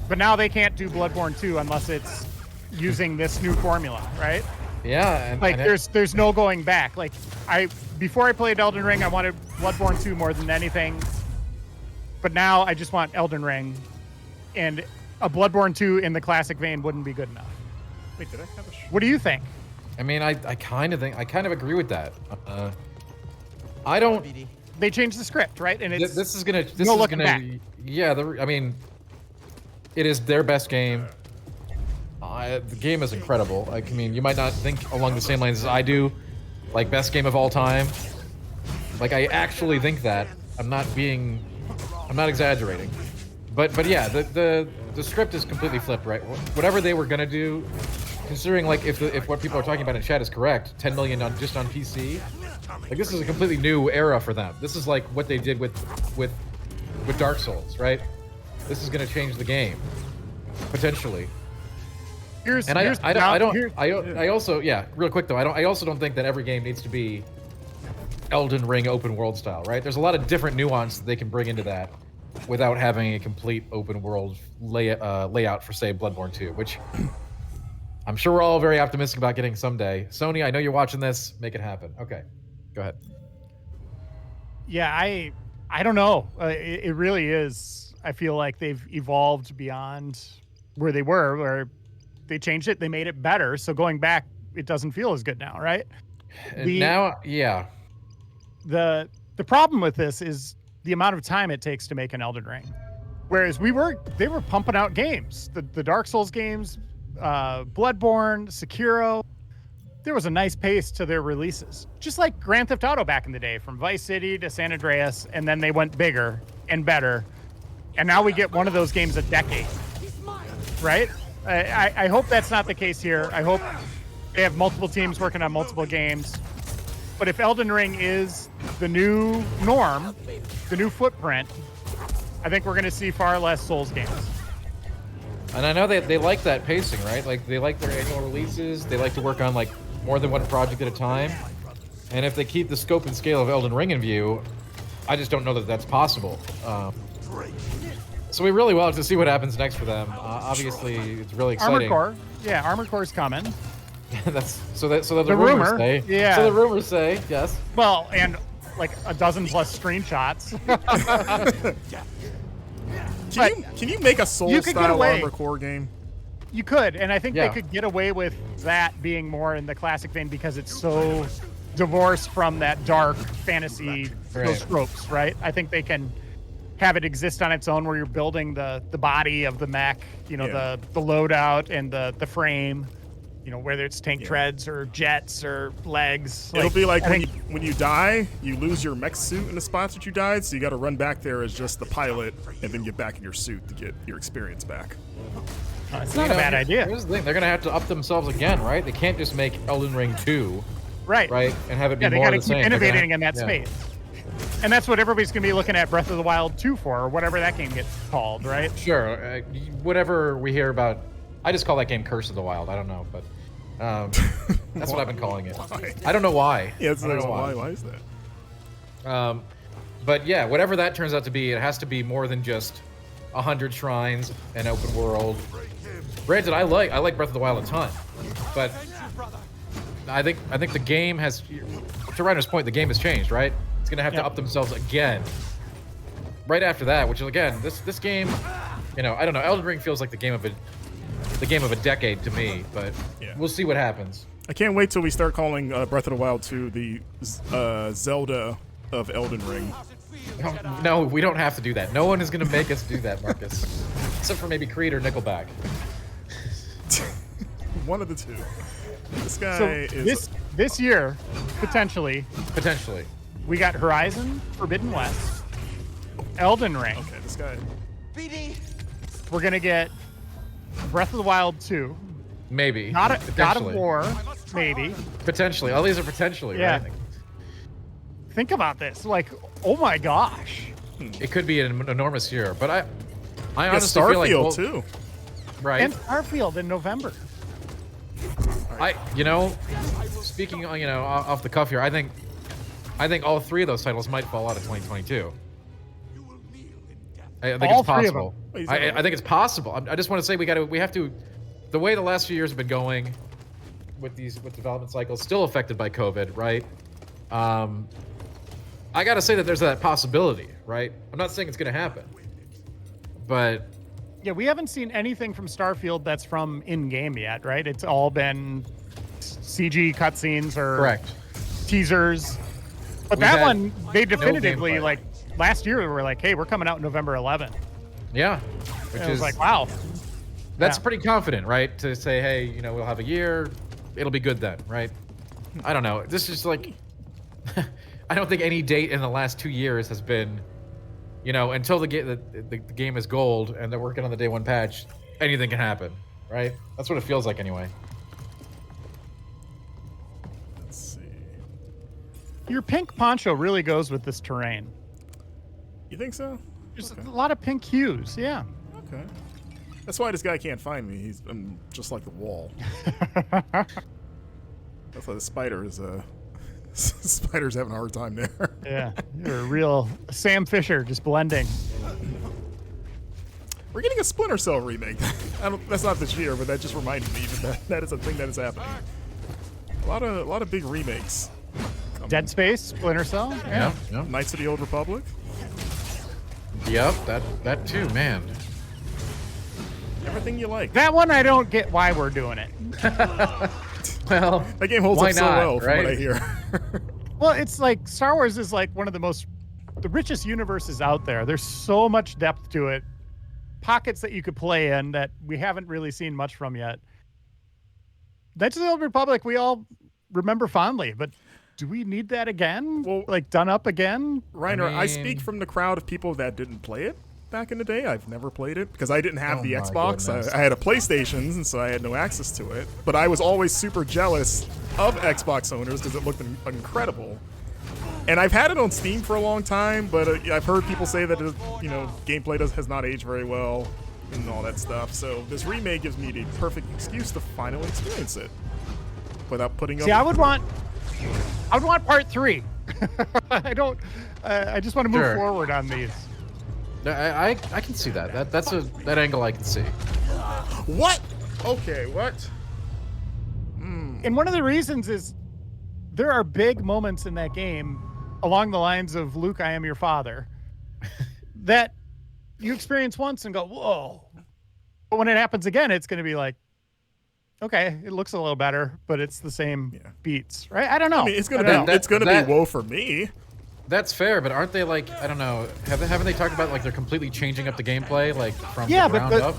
but now they can't do Bloodborne 2 unless it's using this new formula, right? Yeah, and like there's no going back. Like before I played Elden Ring, I wanted Bloodborne 2 more than anything, but now I just want Elden Ring, and a Bloodborne 2 in the classic vein wouldn't be good enough. Wait, did I have a? What do you think? I mean, I kind of agree with that. I don't. They changed the script, right? And it's this is gonna back. Yeah, I mean, it is their best game. The game is incredible. Like, I mean, you might not think along the same lines as I do, like best game of all time. Like, I actually think that. I'm not exaggerating. But yeah, the script is completely flipped, right? Whatever they were gonna do, considering like if what people are talking about in chat is correct, 10 million just on PC. Like this is a completely new era for them. This is like what they did with Dark Souls, right? This is gonna change the game potentially. I also real quick though, I also don't think that every game needs to be Elden Ring open world style, right? There's a lot of different nuance that they can bring into that without having a complete open world layout for say Bloodborne 2, which I'm sure we're all very optimistic about getting someday. Sony, I know you're watching this. Make it happen. Okay, go ahead. Yeah, I don't know. It really is. I feel like they've evolved beyond where they were, where they changed it, they made it better. So going back, it doesn't feel as good now, right? Yeah. The problem with this is the amount of time it takes to make an Elden Ring. Whereas they were pumping out games. The Dark Souls games, Bloodborne, Sekiro, there was a nice pace to their releases. Just like Grand Theft Auto back in the day, from Vice City to San Andreas, and then they went bigger and better. And now we get one of those games a decade, right? I hope that's not the case here. I hope they have multiple teams working on multiple games. But if Elden Ring is the new norm, the new footprint, I think we're going to see far less Souls games. And I know they like that pacing, right? Like they like their annual releases. They like to work on like more than one project at a time. And if they keep the scope and scale of Elden Ring in view, I just don't know that that's possible. So we really will have to see what happens next for them. Obviously, it's really exciting. Armored Core's coming. So the rumors rumor, say. yeah. So the rumors say, yes. Well, and like a dozen plus screenshots. Can you make a Soul-style Armored Core game? You could, and I think they could get away with that being more in the classic vein because it's so divorced from that dark fantasy those tropes, right? I think they can have it exist on its own, where you're building the body of the mech, you know, Yeah. the loadout and the frame, you know, whether it's tank treads or jets or legs. It'll be like I when you die, you lose your mech suit in the spots that you died, so you got to run back there as just the pilot and then get back in your suit to get your experience back. it's not a bad idea. Here's the thing: they're gonna have to up themselves again, right? They can't just make Elden Ring 2, Right. right, and have it be Yeah, they more got to of the keep same. They're gonna innovating in that yeah. space. And that's what everybody's going to be looking at Breath of the Wild 2 for, or whatever that game gets called, right? Sure. Whatever we hear about, I just call that game Curse of the Wild. I don't know, but that's what I've been calling it. Why? I don't know why. Yeah, it's I don't like, know why is that? But yeah, whatever that turns out to be, it has to be more than just 100 shrines and open world. Granted, I like Breath of the Wild a ton, but I think the game has, to Reiner's point, the game has changed, right? It's gonna have to up themselves again. Right after that, which is again, this game, you know, I don't know. Elden Ring feels like the game of a decade to me, but we'll see what happens. I can't wait till we start calling Breath of the Wild 2 the Zelda of Elden Ring. No, we don't have to do that. No one is gonna make us do that, Marcus, except for maybe Creed or Nickelback. One of the two. This guy So is this year, potentially, we got Horizon Forbidden West, Elden Ring. okay. This guy. We're going to get Breath of the Wild 2, Maybe. God of Potentially. War, maybe. Potentially. All these are potentially, Yeah. right? Think about this. Like, oh my gosh. It could be an enormous year, but I Yeah, honestly feel like Starfield too. right. And Starfield in November. You know, speaking, you know, off the cuff here, I think all three of those titles might fall out of 2022. I think All it's three of possible. them. I think it's possible. I just want to say we have to, the way the last few years have been going with development cycles, still affected by COVID, right? I gotta say that there's that possibility, right? I'm not saying it's gonna happen, but Yeah, we haven't seen anything from Starfield that's from in-game yet, right? It's all been CG cutscenes or correct. teasers. But We've that had one, they no definitively, gameplay. like, last year, we were like, hey, we're coming out November 11th. Yeah, which And I was is like, wow. that's Yeah. pretty confident, right? To say, hey, you know, we'll have a year, it'll be good then, right? I don't know. This is like, I don't think any date in the last 2 years has been, you know, until the game is gold and they're working on the day one patch, anything can happen, right? That's what it feels like anyway. Let's see. Your pink poncho really goes with this terrain. You think so? There's Okay. a lot of pink hues, yeah. Okay. That's why this guy can't find me. I'm just like the wall. That's why the spider is spider's having a hard time there. Yeah, you're a real Sam Fisher, just blending. We're getting a Splinter Cell remake. That's not this year, but that just reminded me that is a thing that is happening. A lot of big remakes. Dead Space, Splinter Cell. Yeah. Yeah. Knights of the Old Republic. Yep. That too, man. Everything you like. That one, I don't get why we're doing it. Well, That game holds why up so not, well from what I right? hear. Well, it's like Star Wars is like one of the richest universes out there. There's so much depth to it. Pockets that you could play in that we haven't really seen much from yet. Knights of the Old Republic, we all remember fondly, but do we need that again? Well- Like done up again? Reiner, I mean- speak from the crowd of people that didn't play it back in the day. I've never played it because I didn't have Oh the my Xbox. goodness. I had a PlayStation, and so I had no access to it. But I was always super jealous of Xbox owners because it looked incredible. And I've had it on Steam for a long time, but I've heard people say that gameplay has not aged very well and all that stuff. So this remake gives me the perfect excuse to finally experience it without putting up. See, I would want part 3. I don't. I just want to move Sure. forward on these. I can see that. That angle I can see. What? Okay, what? And one of the reasons is there are big moments in that game along the lines of Luke, I am your father, that you experience once and go, whoa. But when it happens again, it's going to be like, okay, it looks a little better, but it's the same beats, right? I don't know. I mean, it's gonna I don't be know. it's gonna that- be woe for me. That's fair, but aren't they like, I don't know, haven't they talked about like they're completely changing up the gameplay like from Yeah, the but ground up?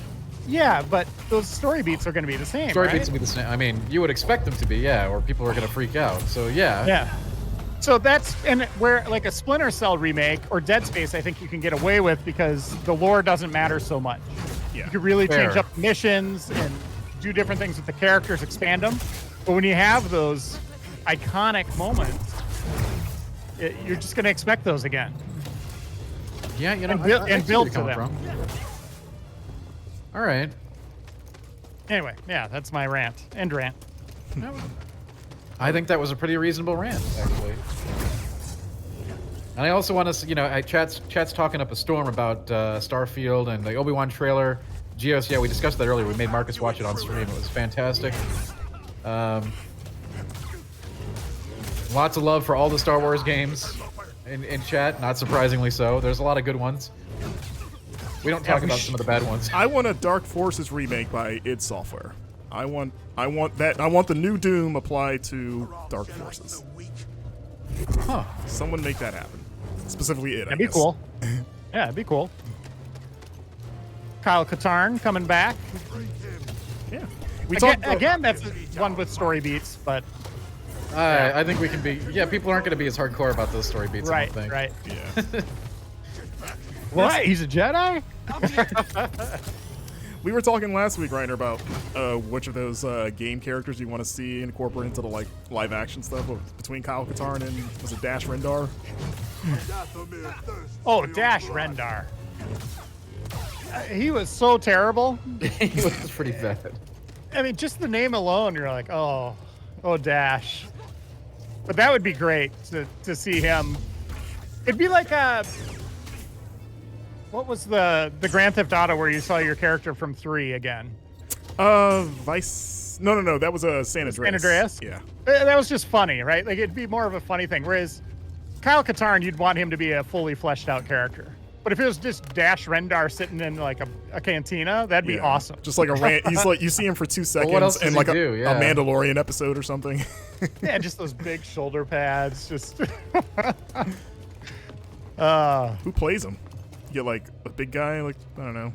Yeah, but those story beats are going to be the same. Story right? beats will be the same. I mean, you would expect them to be, yeah, or people are going to freak out. So yeah. Yeah. So that's and where like a Splinter Cell remake or Dead Space, I think you can get away with because the lore doesn't matter so much. Yeah. You could really Fair. change up missions and do different things with the characters, expand them. But when you have those iconic moments, you're just going to expect those again. Yeah, you know, And build- I and see where build you're to coming from. All right. Anyway, yeah, that's my rant. End rant. I think that was a pretty reasonable rant, actually. And I also want to, you know, chat's talking up a storm about Starfield and the Obi-Wan trailer. Geos, yeah, we discussed that earlier. We made Marcus watch it on stream. It was fantastic. Lots of love for all the Star Wars games in chat. Not surprisingly so. There's a lot of good ones. We don't talk about some of the bad ones. I want a Dark Forces remake by id Software. I want that. I want the new Doom applied to Dark Forces. Huh. Someone make that happen. Specifically id. That'd be cool. Yeah, it'd be cool. Kyle Katarn coming back. Yeah. Again, that's one with story beats, but I think we can be. Yeah, people aren't going to be as hardcore about those story beats. I right, don't think. right. Yeah. What? He's a Jedi? We were talking last week, Reiner, about which of those game characters you want to see incorporated into the like live action stuff between Kyle Katarn and was it Dash Rendar? Oh, Dash Rendar. He was so terrible. He was pretty bad. I mean, just the name alone, you're like, oh, Dash. But that would be great to see him. It'd be like what was the Grand Theft Auto where you saw your character from 3 again? Vice. No. That was San Andreas. San Andreas? Yeah. That was just funny, right? Like, it'd be more of a funny thing. Whereas Kyle Katarn, you'd want him to be a fully fleshed out character. But if it was just Dash Rendar sitting in like a cantina, that'd be awesome. Just like a rant. He's like, you see him for 2 seconds what else does in he like do? a Yeah. Mandalorian episode or something. Yeah, just those big shoulder pads. Just. Who plays him? You get like a big guy, like I don't know,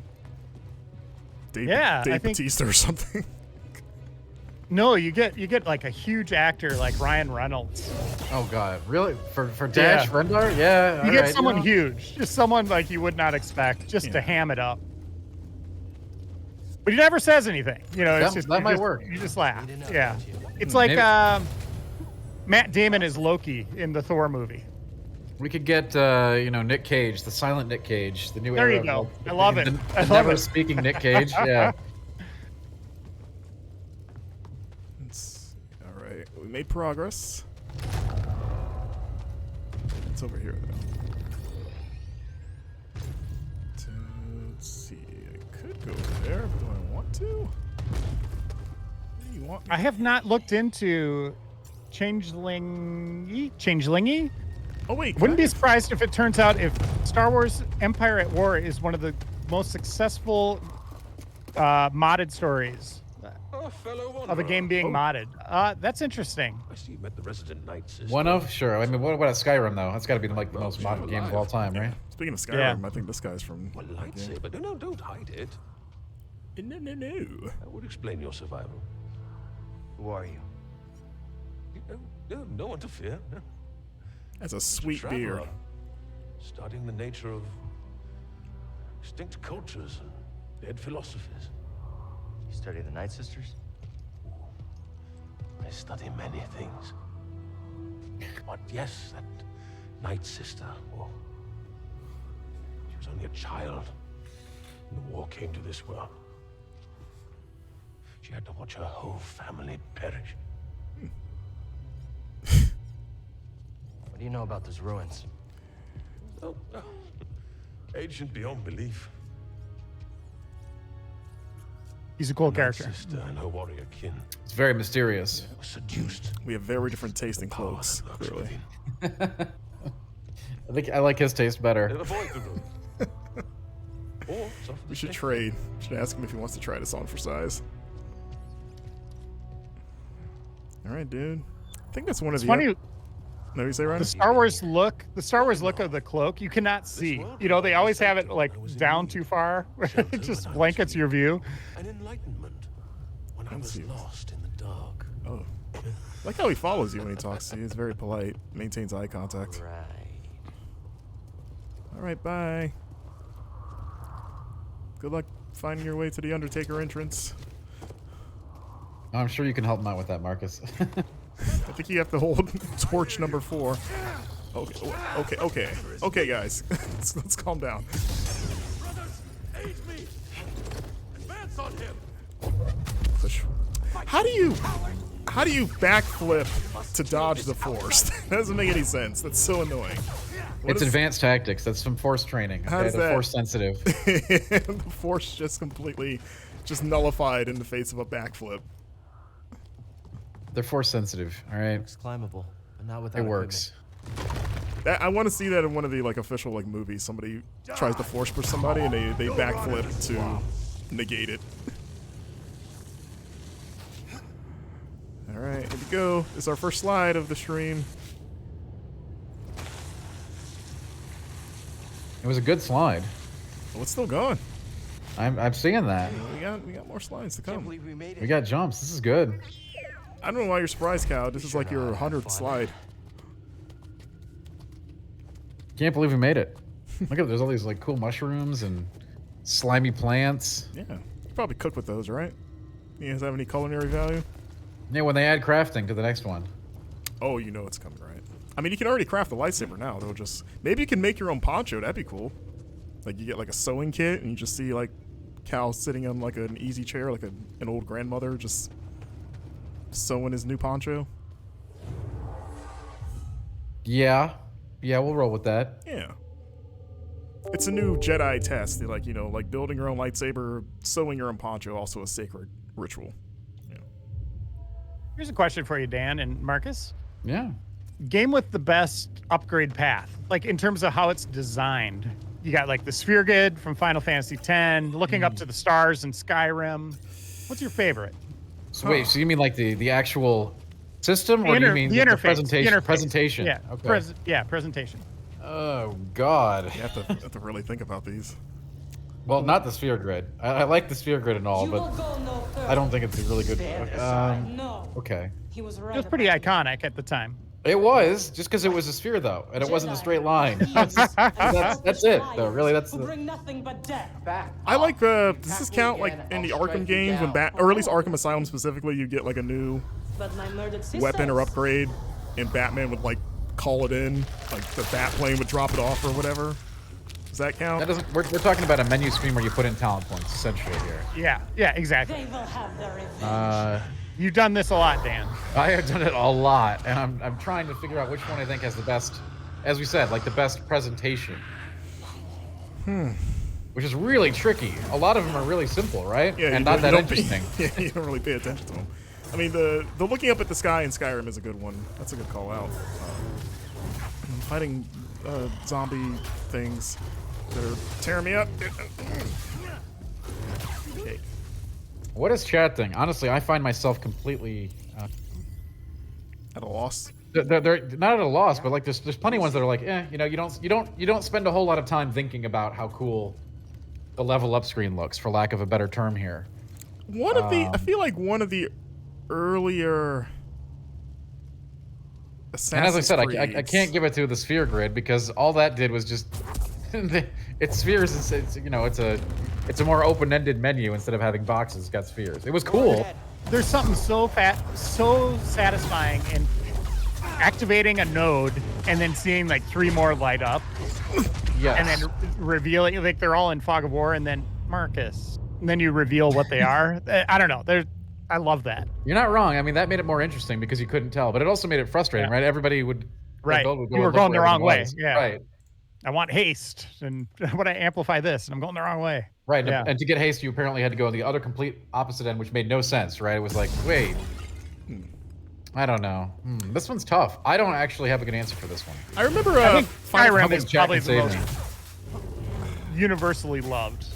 Dave Bautista or something. No, you get like a huge actor like Ryan Reynolds. Oh God, really? For Dash Rendar? Yeah. You get someone huge, just someone like you would not expect, just to ham it up. But he never says anything. You know, it's just that might work. You just laugh. didn't know Yeah, that, did you? it's like Maybe. Matt Damon is Loki in the Thor movie. We could get Nick Cage, the silent Nick Cage, the new There era you go. of, I love it. the I love never it. speaking Nick Cage. Yeah. All right, we made progress. It's over here though. Let's see. I could go there, but do I want to? What do you want? I have not looked into Changelingy. Oh wait, Wouldn't be surprised if it turns out if Star Wars Empire at War is one of the most successful modded stories of a game being modded. That's interesting. I see you met the resident knight sister. One of? Sure. I mean, what about Skyrim, though? That's got to be like the most modded game of all time, right? Speaking of Skyrim, Yeah. I think this guy's from. Well, lightsaber. No, don't hide it. No. That would explain your survival. Who are you? No one to fear. That's a sweet beard. Traveler, studying the nature of extinct cultures and dead philosophies. You study the Night Sisters? I study many things. But yes, that night sister, she was only a child when the war came to this world. She had to watch her whole family perish. What do you know about those ruins? Oh, ancient beyond belief. He's a cool Night sister. sister and her warrior kin It's very mysterious. were seduced. We have very different taste in Power clothes, that lurks clearly. within. I think I like his taste better. Then avoid the ruins. Or suffer the We should sting. trade. Should ask him if he wants to try this on for size. All right, dude. I think that's one of It's the. funny. No, you say right? The Star Wars look of the cloak, you cannot see. You know, they always have it like down too far. It just blankets your view. An enlightenment when I was lost in the dark. Oh. I like how he follows you when he talks to you. He's very polite, maintains eye contact. Right. All right, bye. Good luck finding your way to the Undertaker entrance. I'm sure you can help him out with that, Marcus. I think you have to hold torch number 4. Okay, guys. let's calm down. Brothers, aid me! Advance on him! Push. How do you backflip to dodge the Force? That doesn't make any sense. That's so annoying. It's advanced tactics. That's some Force training. How Okay? does They're that- Force sensitive. The Force just completely nullified in the face of a backflip. They're Force sensitive. All right. Looks climbable, but not without It works. I want to see that in one of the official movies. Somebody tries to Force push somebody and they backflip to negate it. All right, here we go. It's our first slide of the stream. It was a good slide. Oh, it's still going. I'm seeing that. We got more slides to Can't come. believe we made it. We got jumps. This is good. I don't know why you're surprised, Cal. This is like your 100th slide. Can't believe we made it. Look at there's all these cool mushrooms and slimy plants. Yeah, you probably cook with those, right? You guys have any culinary value? Yeah, when they add crafting to the next one. Oh, you know it's coming, right? I mean, you can already craft a lightsaber now. They'll just maybe you can make your own poncho. That'd be cool. Like you get a sewing kit and you just see Cal sitting on an easy chair, like an old grandmother, just sewing his new poncho. Yeah, we'll roll with that. Yeah. It's a new Jedi test. They building your own lightsaber, sewing your own poncho, also a sacred ritual. Yeah. Here's a question for you, Dan and Marcus. Yeah. Game with the best upgrade path, in terms of how it's designed. You got the sphere grid from Final Fantasy X, looking up to the stars in Skyrim. What's your favorite? So wait, so you mean the actual system, or do you mean the interface? presentation? The interface. Presentation. Yeah. Okay. Presentation. Oh God. You have to really think about these. Well, not the sphere grid. I like the sphere grid and all, but I don't think it's a really good. No. Okay. He was right. It was pretty iconic at the time. It was just because it was a sphere though, and it wasn't a straight line. That's it though. Really, that's Who the. bring nothing but death. I like does this count in the Arkham games when or at least Arkham Asylum specifically, you get a new But my murdered sisters. weapon or upgrade, and Batman would call it in, the bat plane would drop it off or whatever. Does that count? That doesn't. We're talking about a menu screen where you put in talent points essentially here. Yeah, exactly. They will have their revenge. You've done this a lot, Dan. I have done it a lot, and I'm trying to figure out which one I think has the best, as we said, the best presentation. Which is really tricky. A lot of them are really simple, right? Yeah, and you not don't- that you don't pay- interesting. Yeah, you don't really pay attention to them. I mean, the looking up at the sky in Skyrim is a good one. That's a good call out. Fighting zombie things that are tearing me up. Okay. What is chat thing? Honestly, I find myself completely. At a loss. They're not at a loss, but there's plenty of ones that are you don't spend a whole lot of time thinking about how cool the level up screen looks, for lack of a better term here. I feel like one of the earlier And as I said, I Creeds- can't give it to the sphere grid because all that did was just it's spheres. It's a more open-ended menu instead of having boxes. It's got spheres. It was cool. There's something so satisfying in activating a node and then seeing 3 more light up. Yes. And then revealing they're all in Fog of War, and then Marcus. And then you reveal what they are. I don't know. I love that. You're not wrong. I mean, that made it more interesting because you couldn't tell, but it also made it frustrating, right? Everybody would. Right. build would go You were and look going the where wrong everything way. was. Yeah. Right. I want haste, and I want to amplify this, and I'm going the wrong way. Right. Yeah. And to get haste, you apparently had to go on the other complete opposite end, which made no sense, right? It was wait. I don't know. This one's tough. I don't actually have a good answer for this one. I remember I think Skyrim Hoping is Jack probably can the save most me. universally loved.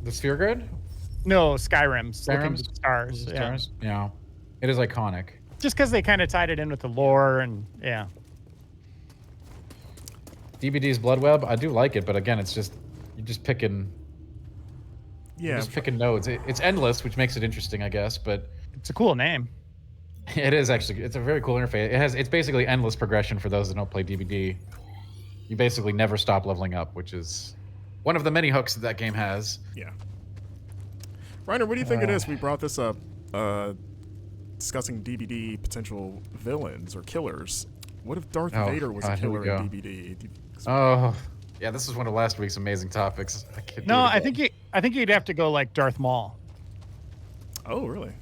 The sphere grid? No, Skyrim's looking Skyrim's? to the stars. Stars? Yeah. It is iconic. Just because they kind of tied it in with the lore, and yeah. DBD's Blood Web, I do like it, but again, it's just you're just picking. Yeah, You're just picking nodes. It's endless, which makes it interesting, I guess. But It's a cool name. it is actually. It's a very cool interface. It's basically endless progression for those that don't play DBD. You basically never stop leveling up, which is one of the many hooks that game has. Yeah. Reiner, what do you think it is? We brought this up, discussing DBD potential villains or killers. What if Darth Vader was a killer in DBD? Oh, yeah, this is one of last week's amazing topics. I think you'd have to go like Darth Maul. Oh, really?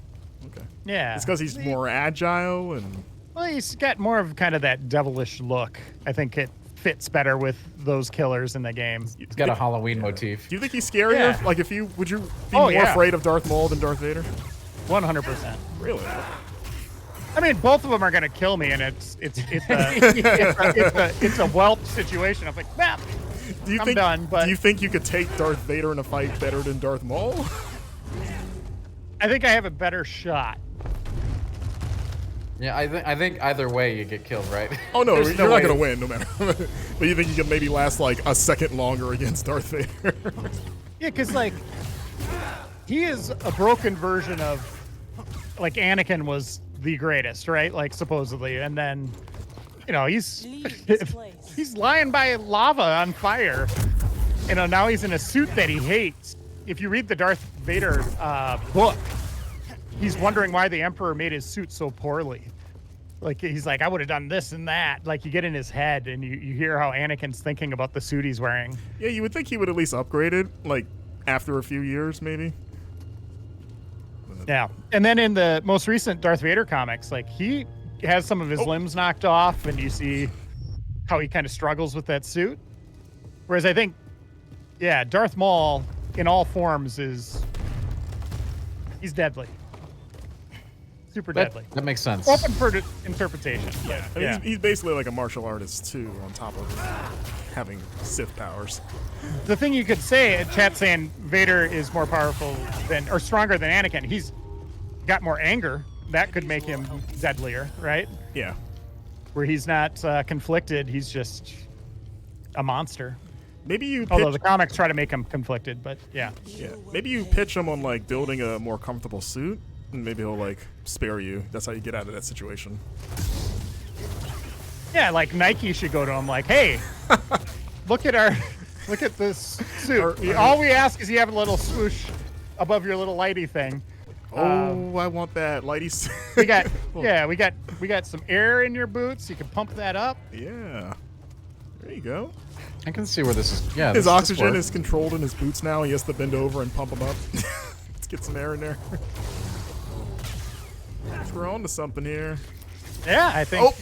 Okay. Yeah. It's because he's more agile and. Well, he's got more of kind of that devilish look. I think it fits better with those killers in the game. He's got a Halloween motif. Do you think he's scarier? Yeah. Like, would you be more afraid of Darth Maul than Darth Vader? 100%. Really? I mean, both of them are gonna kill me, and it's a whelp situation. I'm like, nah, I'm done. But do you think you could take Darth Vader in a fight better than Darth Maul? I think I have a better shot. Yeah, I think either way you get killed, right? Oh no, you're not gonna win no matter. But you think you can maybe last like a second longer against Darth Vader? Yeah, because like he is a broken version of like Anakin was the greatest, right? Like supposedly, and then he's he's lying by lava on fire. Now he's in a suit that he hates. If you read the Darth Vader book, he's wondering why the Emperor made his suit so poorly. Like, he's like, I would have done this and that. Like, you get in his head and you hear how Anakin's thinking about the suit he's wearing. Yeah, you would think he would at least upgrade it, like, after a few years, maybe. Yeah. And then in the most recent Darth Vader comics, like, he has some of his limbs knocked off, and you see how he kind of struggles with that suit. Whereas I think, yeah, Darth Maul in all forms he's deadly. Super deadly. That makes sense. Open for interpretation. Yeah, I mean, he's basically like a martial artist too, on top of having Sith powers. The thing you could say, chat saying Vader is more powerful or stronger than Anakin. He's got more anger. That could make him deadlier, right? Yeah. Where he's not conflicted, he's just a monster. Maybe you. Although the comics try to make him conflicted, but yeah. Yeah. Maybe you pitch him on like building a more comfortable suit. And maybe he'll like spare you. That's how you get out of that situation. Yeah, like Nike should go to him like, hey, look at this suit. All we ask is you have a little swoosh above your little lighty thing. Oh, I want that lighty suit. we got some air in your boots. You can pump that up. Yeah. There you go. I can see where this is. Yeah. His oxygen is controlled in his boots now. He has to bend over and pump them up. Let's get some air in there. We're on to something here. Yeah, I think.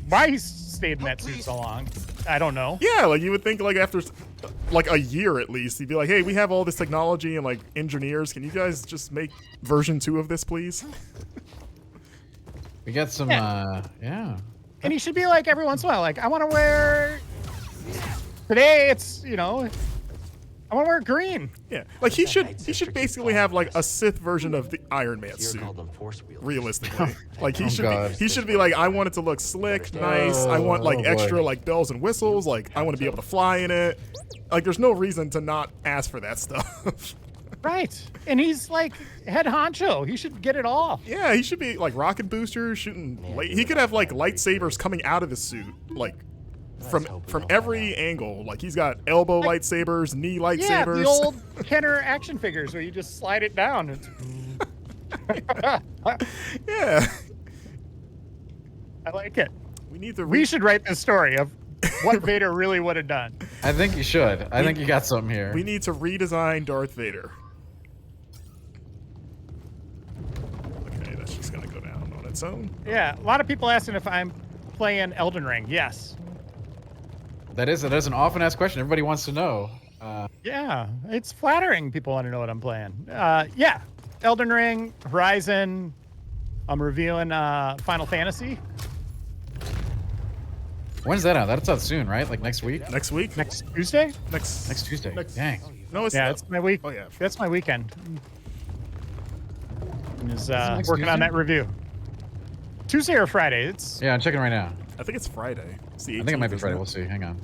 Why he stayed in that suit so long, I don't know. Yeah, like you would think like after like a year at least, he'd be like, hey, we have all this technology and like engineers. Can you guys just make version 2 of this, please? We got some, yeah. And he should be like every once in a while, like, I want to wear. Today it's, I want to wear green. Yeah, like he should basically have like a Sith version of the Iron Man suit. Realistically, like he should be like, I want it to look slick, nice. I want like extra like bells and whistles. Like I want to be able to fly in it. Like there's no reason to not ask for that stuff. Right, and he's like head honcho. He should get it all. Yeah, he should be like rocket boosters shooting. He could have like lightsabers coming out of the suit, like. From every angle, like he's got elbow lightsabers, knee lightsabers. Yeah, the old Kenner action figures where you just slide it down. Yeah, I like it. We should write this story of what Vader really would have done. I think you should. I think you got something here. We need to redesign Darth Vader. Okay, that's just gonna go down on its own. Yeah, a lot of people asking if I'm playing Elden Ring. Yes. That is an often asked question. Everybody wants to know. Yeah, it's flattering. People want to know what I'm playing. Yeah, Elden Ring, Horizon. I'm reviewing Final Fantasy. When's that out? That's out soon, right? Like next week? Next week? Next Tuesday? Next Tuesday. Dang. No, it's my week. Oh yeah, that's my weekend. Is next working Tuesday? on that review. Tuesday or Friday? Yeah, I'm checking right now. I think it's Friday. It's the 18th, I think it might be isn't Friday. We'll see. Hang on.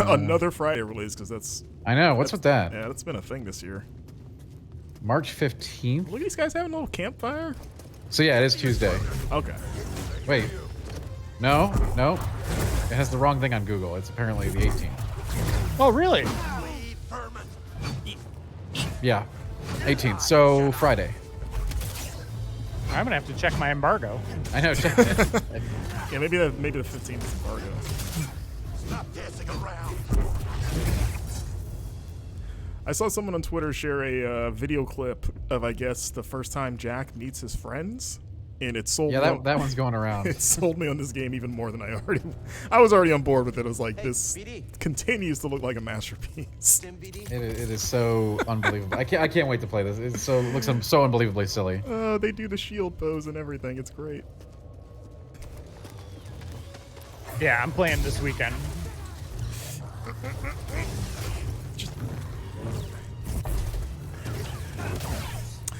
Another Friday release, because that's... I know. What's with that? Yeah, that's been a thing this year. March 15th? Look at these guys having a little campfire. So yeah, it is Tuesday. Okay. Wait. No. It has the wrong thing on Google. It's apparently the 18th. Oh, really? Yeah. 18th. So Friday. I'm gonna have to check my embargo. I know. Yeah, maybe the 15th is embargo. Stop dancing around. I saw someone on Twitter share a video clip of, I guess, the first time Jack meets his friends, and it sold. Yeah, me that one's going around. It sold me on this game even more than I was already on board with it. I was like, this continues to look like a masterpiece. It is so unbelievable. I can't wait to play this. It looks so unbelievably silly. They do the shield pose and everything. It's great. Yeah, I'm playing this weekend.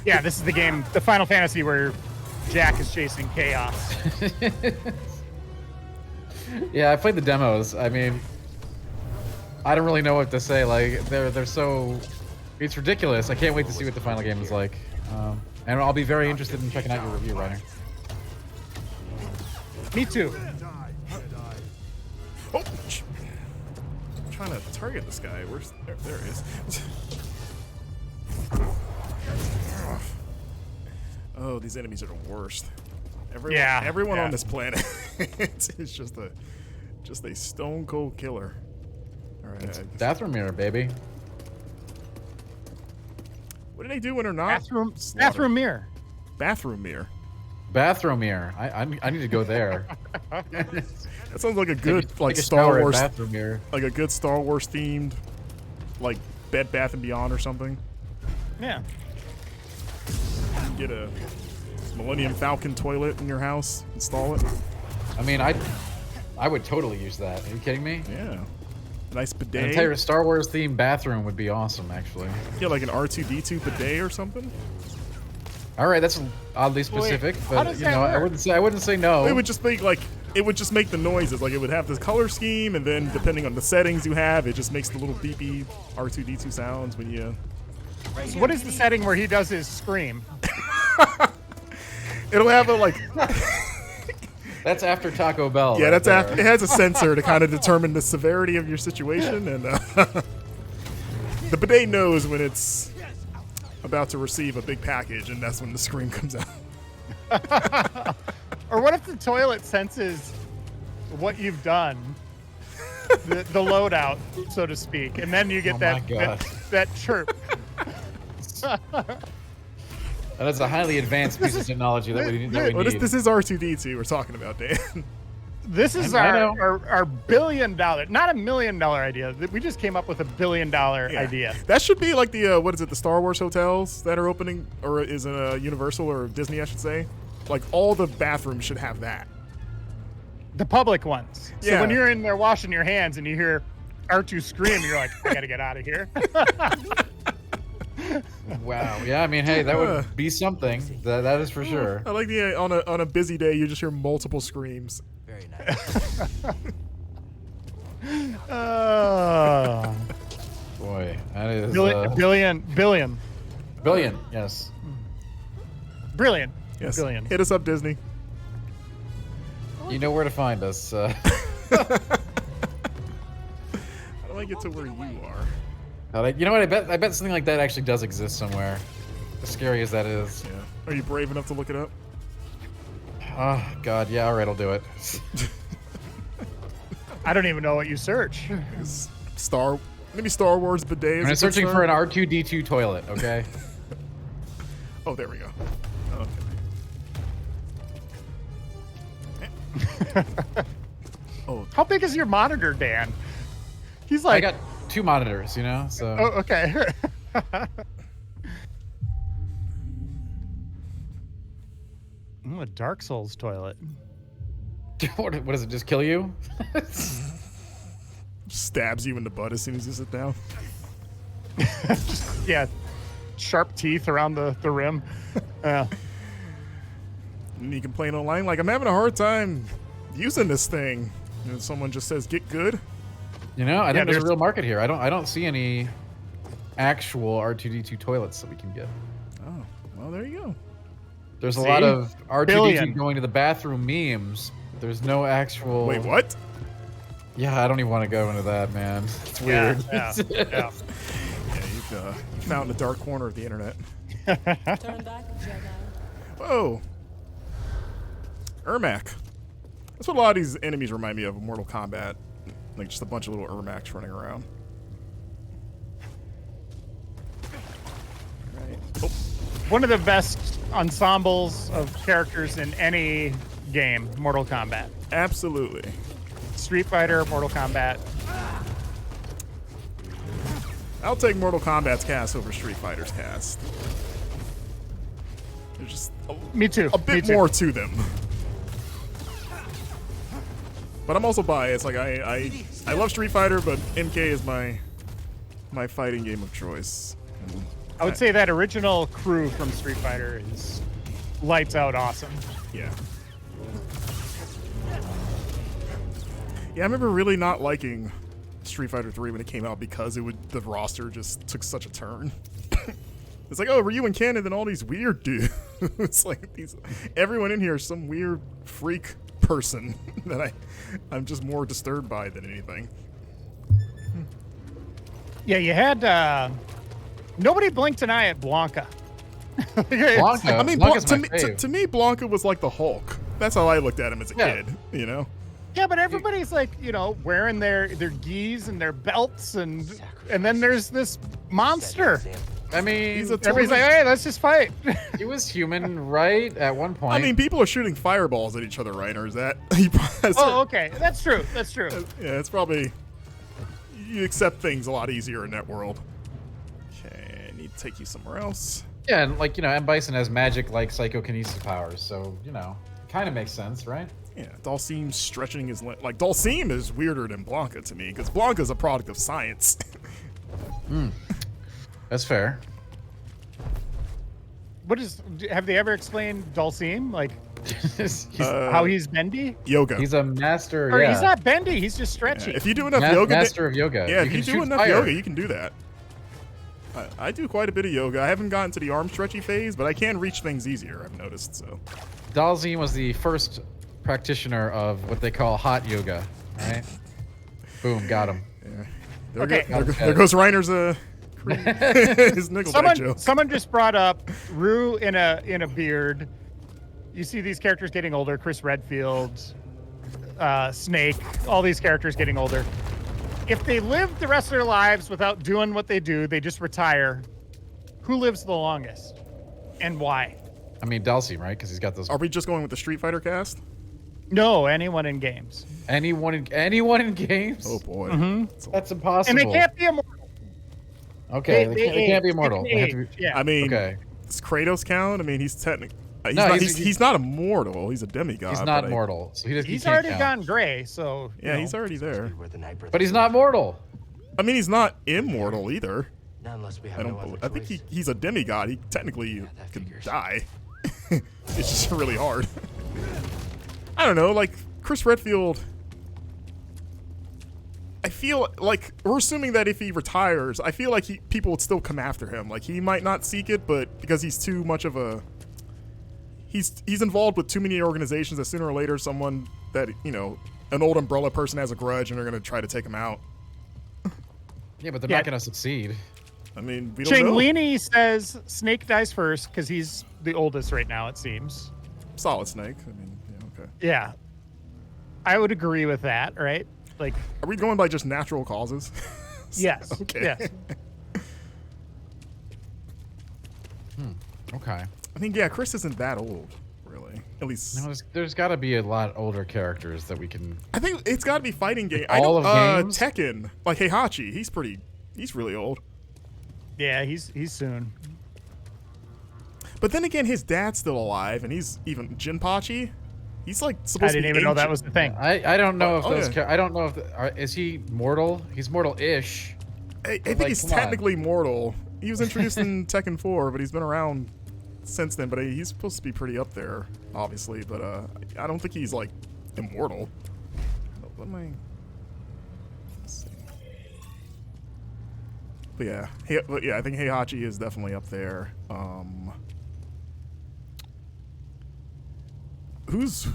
Yeah, this is the game, the Final Fantasy where Jack is chasing chaos. Yeah, I played the demos. I mean, I don't really know what to say. Like, they're so... It's ridiculous. I can't wait to see what the final game is like. And I'll be very interested in checking out your review, Reiner. Me too. Oh, I'm trying to target this guy. Where's there it is. Oh, these enemies are the worst. Everyone on this planet is just a stone cold killer. All right, Bathroom mirror, baby. what do they do when they're not? Bathroom mirror. Bathroom mirror. Bathroom mirror. I need to go there. That sounds like a good Take a Star shower at Wars, bathroom mirror. like a good Star Wars themed, like Bed Bath and Beyond or something. Yeah. Get a Millennium Falcon toilet in your house. Install it. I mean, I would totally use that. Are you kidding me? Yeah. A nice An bidet. entire Star Wars themed bathroom would be awesome, actually. Yeah, like an R2-D2 bidet or something. All right, that's oddly specific, how but does you that know, work? I wouldn't say no. It would just make the noises. Like it would have this color scheme, and then depending on the settings you have, it just makes the little beepy R2-D2 sounds when you. So what is the setting where he does his scream? It'll have a like. That's after Taco Bell. Yeah, right that's there. after. It has a sensor to kind of determine the severity of your situation, and the bidet knows when it's about to receive a big package, and that's when the scream comes out. Or what if the toilet senses what you've done, the loadout, so to speak, and then you get that chirp. That's a highly advanced piece of technology that we need. Well, this is R2-D2 we're talking about, Dan. This is our $1 billion, not $1 million idea. We just came up with $1 billion idea. That should be like the what is it? The Star Wars hotels that are opening, or is it Universal or Disney? I should say. Like all the bathrooms should have that. The public ones. So Yeah. when you're in there washing your hands and you hear R2 scream, you're like, I gotta get out of here. Wow. Yeah, I mean, hey, that would be something. That is for sure. I like the on a busy day you just hear multiple screams. Very nice. Boy, that is Billion. billion. Yes. Brilliant. Yes. Billion. Hit us up, Disney. You know where to find us. How do I get to where you are? You know what? I bet something like that actually does exist somewhere. As scary as that is. Yeah. Are you brave enough to look it up? Oh God, yeah. All right, I'll do it. I don't even know what you search. Maybe Star Wars bidet. I'm searching for an R2-D2 toilet. Okay. Oh, there we go. Okay. Oh, How big is your monitor, Dan? He's I like, got 2 monitors, you know. So. oh, okay. A Dark Souls toilet. What does it just kill you? stabs you in the butt as soon as you sit down. Yeah, sharp teeth around the rim. And you complain online like, I'm having a hard time using this thing. And someone just says, "Get good." You know, I think there's a there's- real market here. I don't see any actual R2D2 toilets that we can get. Oh, well, there you go. There's a See? lot of R2D2 Billion. going to the bathroom memes. But there's no actual. Wait, what? Yeah, I don't even want to go into that, man. It's weird. Yeah, yeah. Yeah, you've found a dark corner of the internet. Turn back, Jedi. Whoa. Ermac. That's what a lot of these enemies remind me of in Mortal Kombat. Like just a bunch of little Ermacs running around. Right. Oh, One of the best ensembles of characters in any game, Mortal Kombat. absolutely. Street Fighter, Mortal Kombat. I'll take Mortal Kombat's cast over Street Fighter's cast. There's just Me too. a bit more to them. But I'm also biased. Like I love Street Fighter, but MK is my fighting game of choice. And I would say that original crew from Street Fighter is lights out awesome. yeah. Yeah, I remember really not liking Street Fighter 3 when it came out because the roster just took such a turn. It's like, oh, Ryu and Ken and then all these weird dudes. It's like everyone in here is some weird freak person that I'm just more disturbed by than anything. Yeah, you had nobody blinked an eye at Blanca. Blanca. I mean, Blanca's to my me, fave. to me, Blanca was like the Hulk. That's how I looked at him as a Yeah. kid, you know? Yeah, but everybody's like, wearing their gis and their belts, and then there's this monster. I mean, He's a Everybody's like, hey, let's just fight. he was human, right? At one point. I mean, people are shooting fireballs at each other, Reiner. Is that? Oh, okay, that's true. That's true. Yeah, it's probably you accept things a lot easier in that world. Okay, I need to take you somewhere else. yeah, and like M. Bison has magic like psychokinesis powers, so kind of makes sense, right? Yeah, Dalsim stretching his like Dalsim is weirder than Blanca to me because Blanca's a product of science. That's fair. Have they ever explained Dalsim? Like he's, how he's bendy? Yoga. he's a master. Or yeah. he's not bendy, he's just stretchy. If you do enough yoga, master of yoga. yeah, if can you do shoot enough fire. yoga, you can do that. I do quite a bit of yoga. I haven't gotten to the arm stretchy phase, but I can reach things easier. I've noticed. So Dalsim was the first practitioner of what they call hot yoga. Right? Boom, got him. yeah. There, Okay. there goes Reiner's his Nickelback joke. Someone just brought up Rue in a beard. You see these characters getting older. Chris Redfield, Snake, all these characters getting older. If they live the rest of their lives without doing what they do, they just retire. Who lives the longest, and why? I mean, Dalsim, right? Because he's got those. Are we just going with the Street Fighter cast? No, anyone in games. Anyone in games? Oh boy, That's impossible. And they can't be immortal. Okay, they they can't be age. immortal. They They can have to be, age, yeah. I mean, okay. does Kratos count? I mean, he's technically No, he's not immortal. He's a demigod. He's not but mortal, so he He's can't already count. gone gray, so Yeah, he's already there. Where the night But he's not mortal. I mean, he's not immortal either. Not unless we have I no don't. other I think choice. he's a demigod. He technically that could figures. die. It's just really hard. I don't know. Like Chris Redfield. I feel like we're assuming that if he retires, I feel like people would still come after him. Like he might not seek it, but because he's too much of a he's involved with too many organizations that sooner or later someone that an old Umbrella person has a grudge and they're gonna try to take him out. Yeah, but they're Yeah. not going to succeed. I mean, we don't know. Chinglini says Snake dies first because he's the oldest right now, it seems. Solid Snake. I mean, yeah, okay. Yeah. I would agree with that, right? Like, Are we going by just natural causes? yes. Okay. Yes. Okay. I mean, yeah, Chris isn't that old, really. At least No, there's got to be a lot older characters that we can. I think it's got to be fighting game. Like all I know, of games? Tekken, like Heihachi, he's really old. Yeah, he's soon. But then again, his dad's still alive, and he's even Jinpachi. He's like I supposed to didn't be even know that ancient. was the thing. I don't know if Oh, those. yeah. I don't know if is he mortal? He's mortal-ish. I think like, he's come on. technically mortal. He was introduced in Tekken 4, but he's been around since then. But he's supposed to be pretty up there, obviously. But I don't think he's like immortal. What am I? Let's see. But yeah, I think Heihachi is definitely up there. Who's?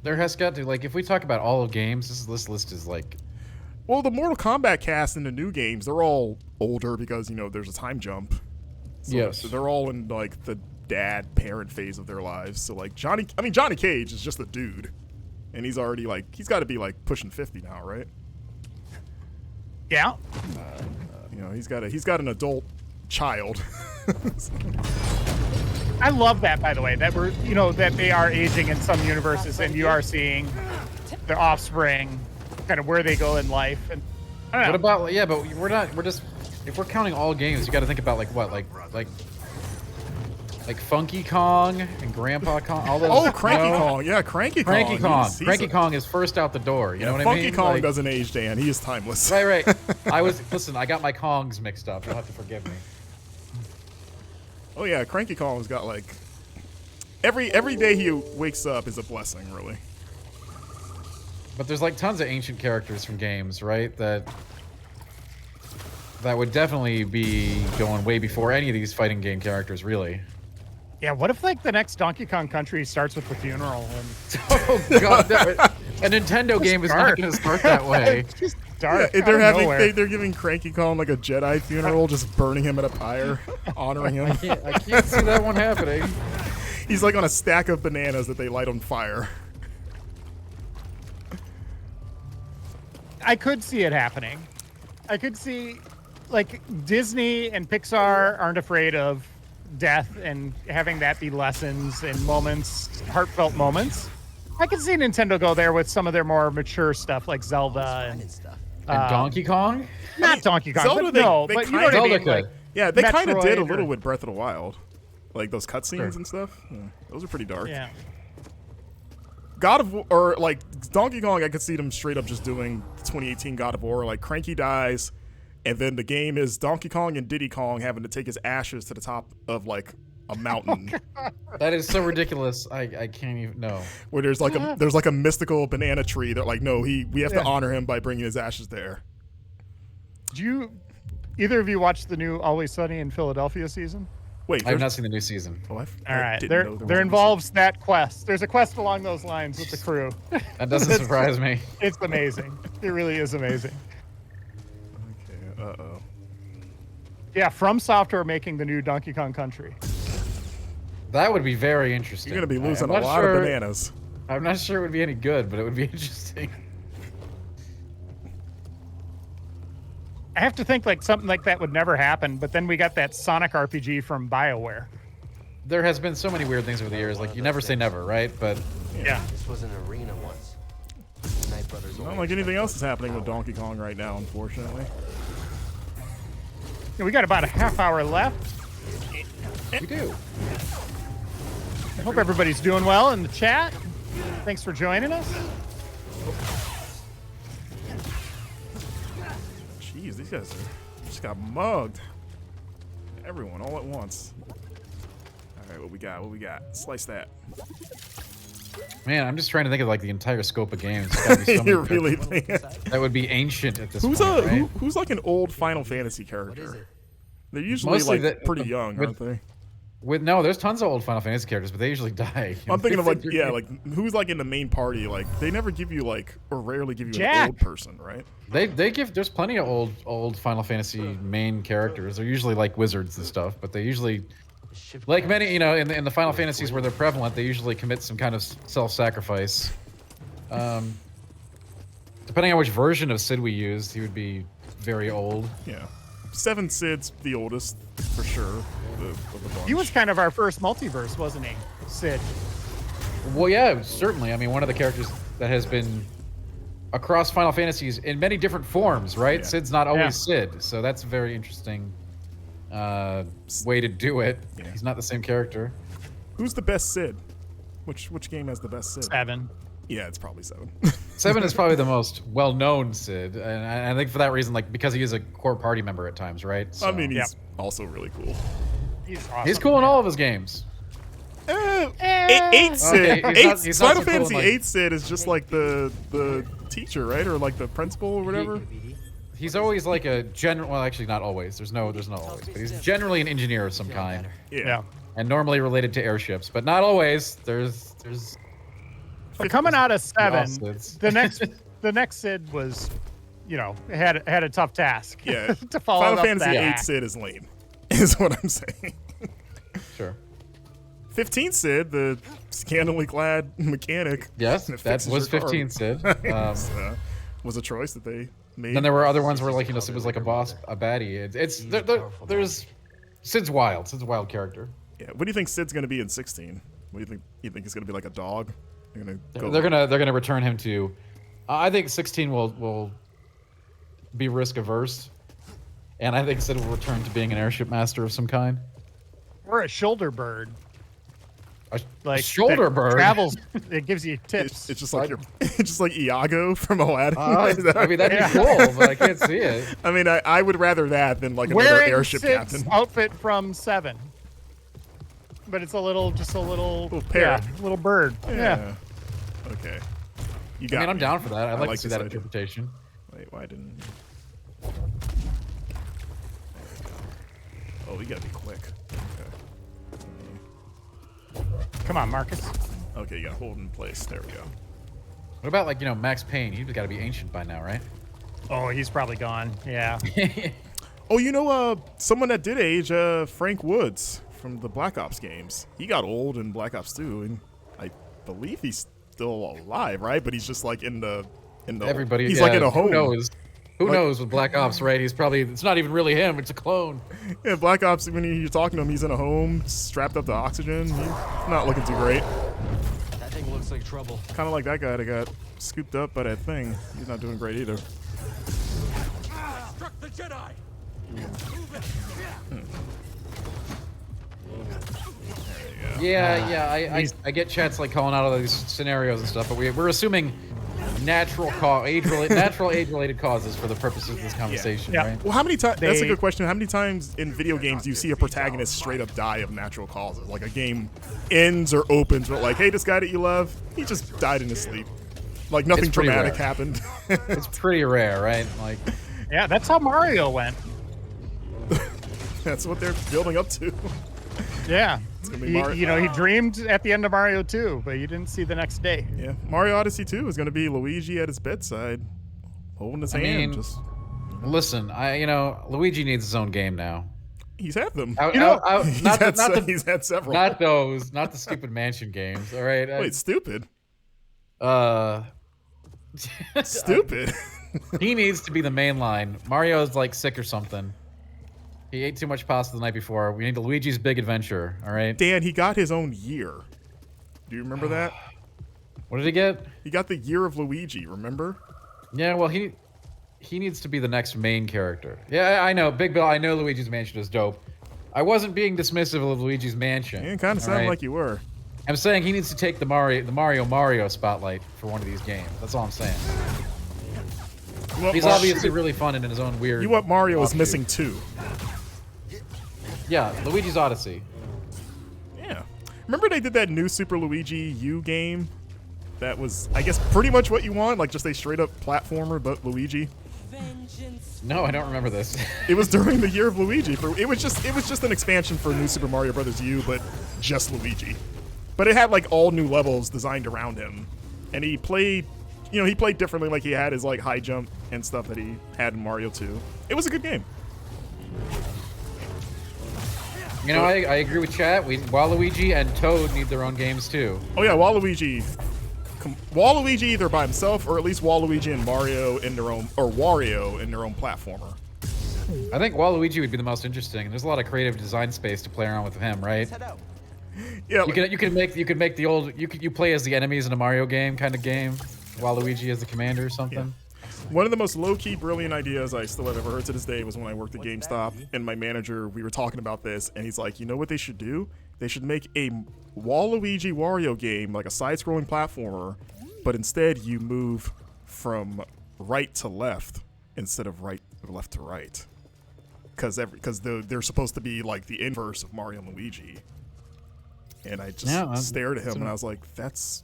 There has got to, like, if we talk about all of games, this list is like. Well, the Mortal Kombat cast in the new games, they're all older because there's a time jump. So Yes. they're all in like the dad parent phase of their lives. So like Johnny Cage is just a dude, and he's already like he's got to be like pushing 50 now, right? Yeah. He's got an adult child. I love that, by the way, that that they are aging in some universes, and you are seeing their offspring, kind of where they go in life. And I don't know. What about, yeah, but we're just, if we're counting all games, you got to think about like what, like Funky Kong and Grandpa Kong, all those. Oh, Cranky Kong, yeah, Cranky Kong. Cranky Kong is first out the door. You know what I mean? Funky Kong doesn't age, Dan. He is timeless. Right. Listen, I got my Kongs mixed up. You'll have to forgive me. Oh yeah, Cranky Kong's got like every day he wakes up is a blessing, really. But there's like tons of ancient characters from games, right? That would definitely be going way before any of these fighting game characters, really. Yeah, what if like the next Donkey Kong Country starts with the funeral? And oh god, a Nintendo game is not going to start that way. It's just dark. Yeah, they're giving Cranky Kong like a Jedi funeral, just burning him at a pyre, honoring him. I can't see that one happening. He's like on a stack of bananas that they light on fire. I could see it happening. I could see, like, Disney and Pixar aren't afraid of death and having that be lessons and moments, heartfelt moments. I could see Nintendo go there with some of their more mature stuff, like Zelda and Donkey Kong. Not Donkey Kong, Zelda, but they but you know what I mean. Like, yeah, they kind of Metroid did a or- little with Breath of the Wild, like those cutscenes and stuff. Yeah, those are pretty dark. Yeah. God of War, or like Donkey Kong, I could see them straight up just doing 2018 God of War. Like Cranky dies, and then the game is Donkey Kong and Diddy Kong having to take his ashes to the top of like a mountain. That is so ridiculous. I can't even know. Where there's like a mystical banana tree that like we have to honor him by bringing his ashes there. Do either of you watch the new Always Sunny in Philadelphia season? Wait, I have not seen the new season. Oh, all right, there involves that quest. There's a quest along those lines with the crew. That doesn't surprise me. It's amazing. It really is amazing. Okay. Yeah, From Software making the new Donkey Kong Country. That would be very interesting. You're gonna be losing a lot of bananas. I'm not sure it would be any good, but it would be interesting. I have to think like something like that would never happen, but then we got that Sonic RPG from BioWare. There has been so many weird things over the years. Like, you never say never, right? But yeah. This was an arena once. Night Brothers. Not like anything else is happening with Donkey Kong right now, unfortunately. Yeah, we got about a half hour left. we do. I hope everybody's doing well in the chat. Thanks for joining us. Jeez, these guys just got mugged. Everyone all at once. All right, what we got? Slice that. Man, I'm just trying to think of like the entire scope of games. There's gotta be so many You're really characters that would be ancient at this who's point, right? who's like an old Final Fantasy character? They're usually Mostly like pretty young, aren't they? No, there's tons of old Final Fantasy characters, but they usually die. I'm thinking of like who's like in the main party? Like they never give you like or rarely give you Jack. an old person, right? They give. There's plenty of old Final Fantasy main characters. They're usually like wizards and stuff, but they usually, like many, in the Final Fantasies where they're prevalent, they usually commit some kind of self-sacrifice. Depending on which version of Sid we used, he would be very old. Yeah, 7 Sid's the oldest for sure. Of the bunch. He was kind of our first multiverse, wasn't he, Sid? Well, yeah, certainly. I mean, one of the characters that has been across Final Fantasies in many different forms, right? Yeah. Sid's not always Sid, so that's a very interesting way to do it. Yeah. He's not the same character. Who's the best Sid? Which game has the best Sid? 7. Yeah, it's probably 7. 7 is probably the most well-known Sid, and I think for that reason, like because he is a core party member at times, right? So, I mean, he's also really cool. He's awesome. he's cool in all of his games. Eight Sid. Okay, he's not Final so cool Fantasy in, like- 8 Sid is just like the teacher, right, or like the principal or whatever. He's always like a general. Well, actually, not always. There's not always, but he's generally an engineer of some kind, Yeah. and normally related to airships, but not always. There's. But coming out of 7, Sids. the next Sid was, you know, had a tough task. Yeah. to follow Final up Fantasy that. 8 Sid is lame, is what I'm saying. Sure. 15 Sid, the scantily clad mechanic. Yes, that that fixes was your car. 15 Sid. Was a choice that they made. Then there were other ones where, like, you know, Sid was like a boss, a baddie. There's Sid's wild. Sid's a wild character. Yeah. What do you think Sid's gonna be in 16? What do you think? You think he's gonna be like a dog? They're They're gonna return him to. I think 16 will be risk averse, and I think Sid will return to being an airship master of some kind. Or a shoulder bird. A shoulder that bird travels. It gives you tips. It's just like it's just like Iago from Aladdin. I mean, that'd be cool, but I can't see it. I mean, I would rather that than like another Wearing airship Sid's captain. outfit from 7. But it's just a little pear. little bird. Yeah. Okay. You I got mean, I'm me. down for that. I'd like to see this that idea. interpretation. Wait, why didn't? Oh, we gotta be quick. Okay. Come on, Marcus. Okay, you gotta hold in place. There we go. What about, like, you know, Max Payne? He's got to be ancient by now, right? Oh, he's probably gone. Yeah. Oh, you know, someone that did age, Frank Woods from the Black Ops games. He got old in Black Ops 2, and I believe he's still alive, right? But he's just like in the Everybody. He's yeah, like in a home. Who knows? Who knows with Black Ops, right? It's not even really him. It's a clone. Yeah, Black Ops. When you're talking to him, he's in a home, strapped up to oxygen. He's not looking too great. That thing looks like trouble. Kind of like that guy that got scooped up by that thing. He's not doing great either. Struck the Jedi! Yeah. I get chats like calling out all these scenarios and stuff, but we're assuming natural age-related causes for the purposes of this conversation, Yeah. right? Well, how many times? That's a good question. How many times in video games do you see a protagonist straight up die of natural causes? Like a game ends or opens with like, "Hey, this guy that you love, he just died in his sleep." Like nothing It's pretty dramatic rare. happened. It's pretty rare, right? Like, Yeah, that's how Mario went. That's what they're building up to. Yeah. gonna be Mario. You know, he dreamed at the end of Mario 2, but you didn't see the next day. Yeah, Mario Odyssey 2 is going to be Luigi at his bedside, holding his hand. mean, Just listen, Luigi needs his own game now. he's had them. He's had several. Not the stupid mansion games. All right. Wait, stupid. Stupid. Stupid. He needs to be the main line. Mario's like sick or something. He ate too much pasta the night before. We need the Luigi's Big Adventure. All right. Dan, he got his own year. Do you remember that? What did he get? He got the year of Luigi. Remember? Yeah. Well, he needs to be the next main character. Yeah, I know, Big Bill. I know Luigi's Mansion is dope. I wasn't being dismissive of Luigi's Mansion. It kind of sounded like you were. I'm saying he needs to take the Mario spotlight for one of these games. That's all I'm saying. He's obviously really fun and in his own weird. You what Mario is offshoot. missing too. Yeah, Luigi's Odyssey. Yeah. Remember they did that new Super Luigi U game? That was, I guess, pretty much what you want, like just a straight up platformer, but Luigi. No, I don't remember this. It was during the year of Luigi. It was just an expansion for New Super Mario Bros. U, but just Luigi. But it had like all new levels designed around him, and he played differently. Like he had his like high jump and stuff that he had in Mario 2. It was a good game. You know, I agree with chat. Waluigi and Toad need their own games too. Oh yeah, Waluigi either by himself or at least Waluigi and Mario in their own, or Wario in their own platformer. I think Waluigi would be the most interesting. There's a lot of creative design space to play around with him, right? Yeah, you could make the old you play as the enemies in a Mario game kind of game, Waluigi as the commander or something. Yeah. One of the most low-key brilliant ideas I still have ever heard to this day was when I worked at GameStop, and my manager, we were talking about this, and he's like, you know what they should do? They should make a Waluigi Wario game, like a side-scrolling platformer, but instead you move from right to left instead of left to right. Because they're supposed to be like the inverse of Mario and Luigi. And I just stared at him and I was like, that's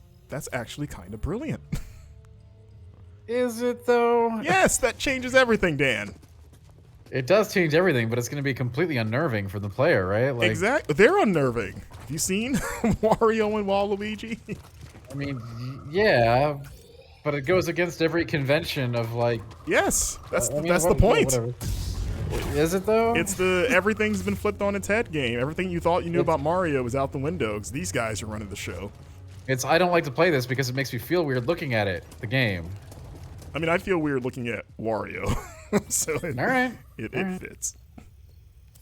actually kind of brilliant. Is it though? Yes, that changes everything, Dan. It does change everything, but it's going to be completely unnerving for the player, right? Like, exactly. They're unnerving. Have you seen Wario and Waluigi? I mean, yeah, but it goes against every convention of like. Yes, that's I mean, the point. Whatever. Is it though? It's the everything's been flipped on its head game. Everything you thought you knew about Mario is out the window because these guys are running the show. I don't like to play this because it makes me feel weird looking at it, the game. I mean, I feel weird looking at Wario. So All right. It fits.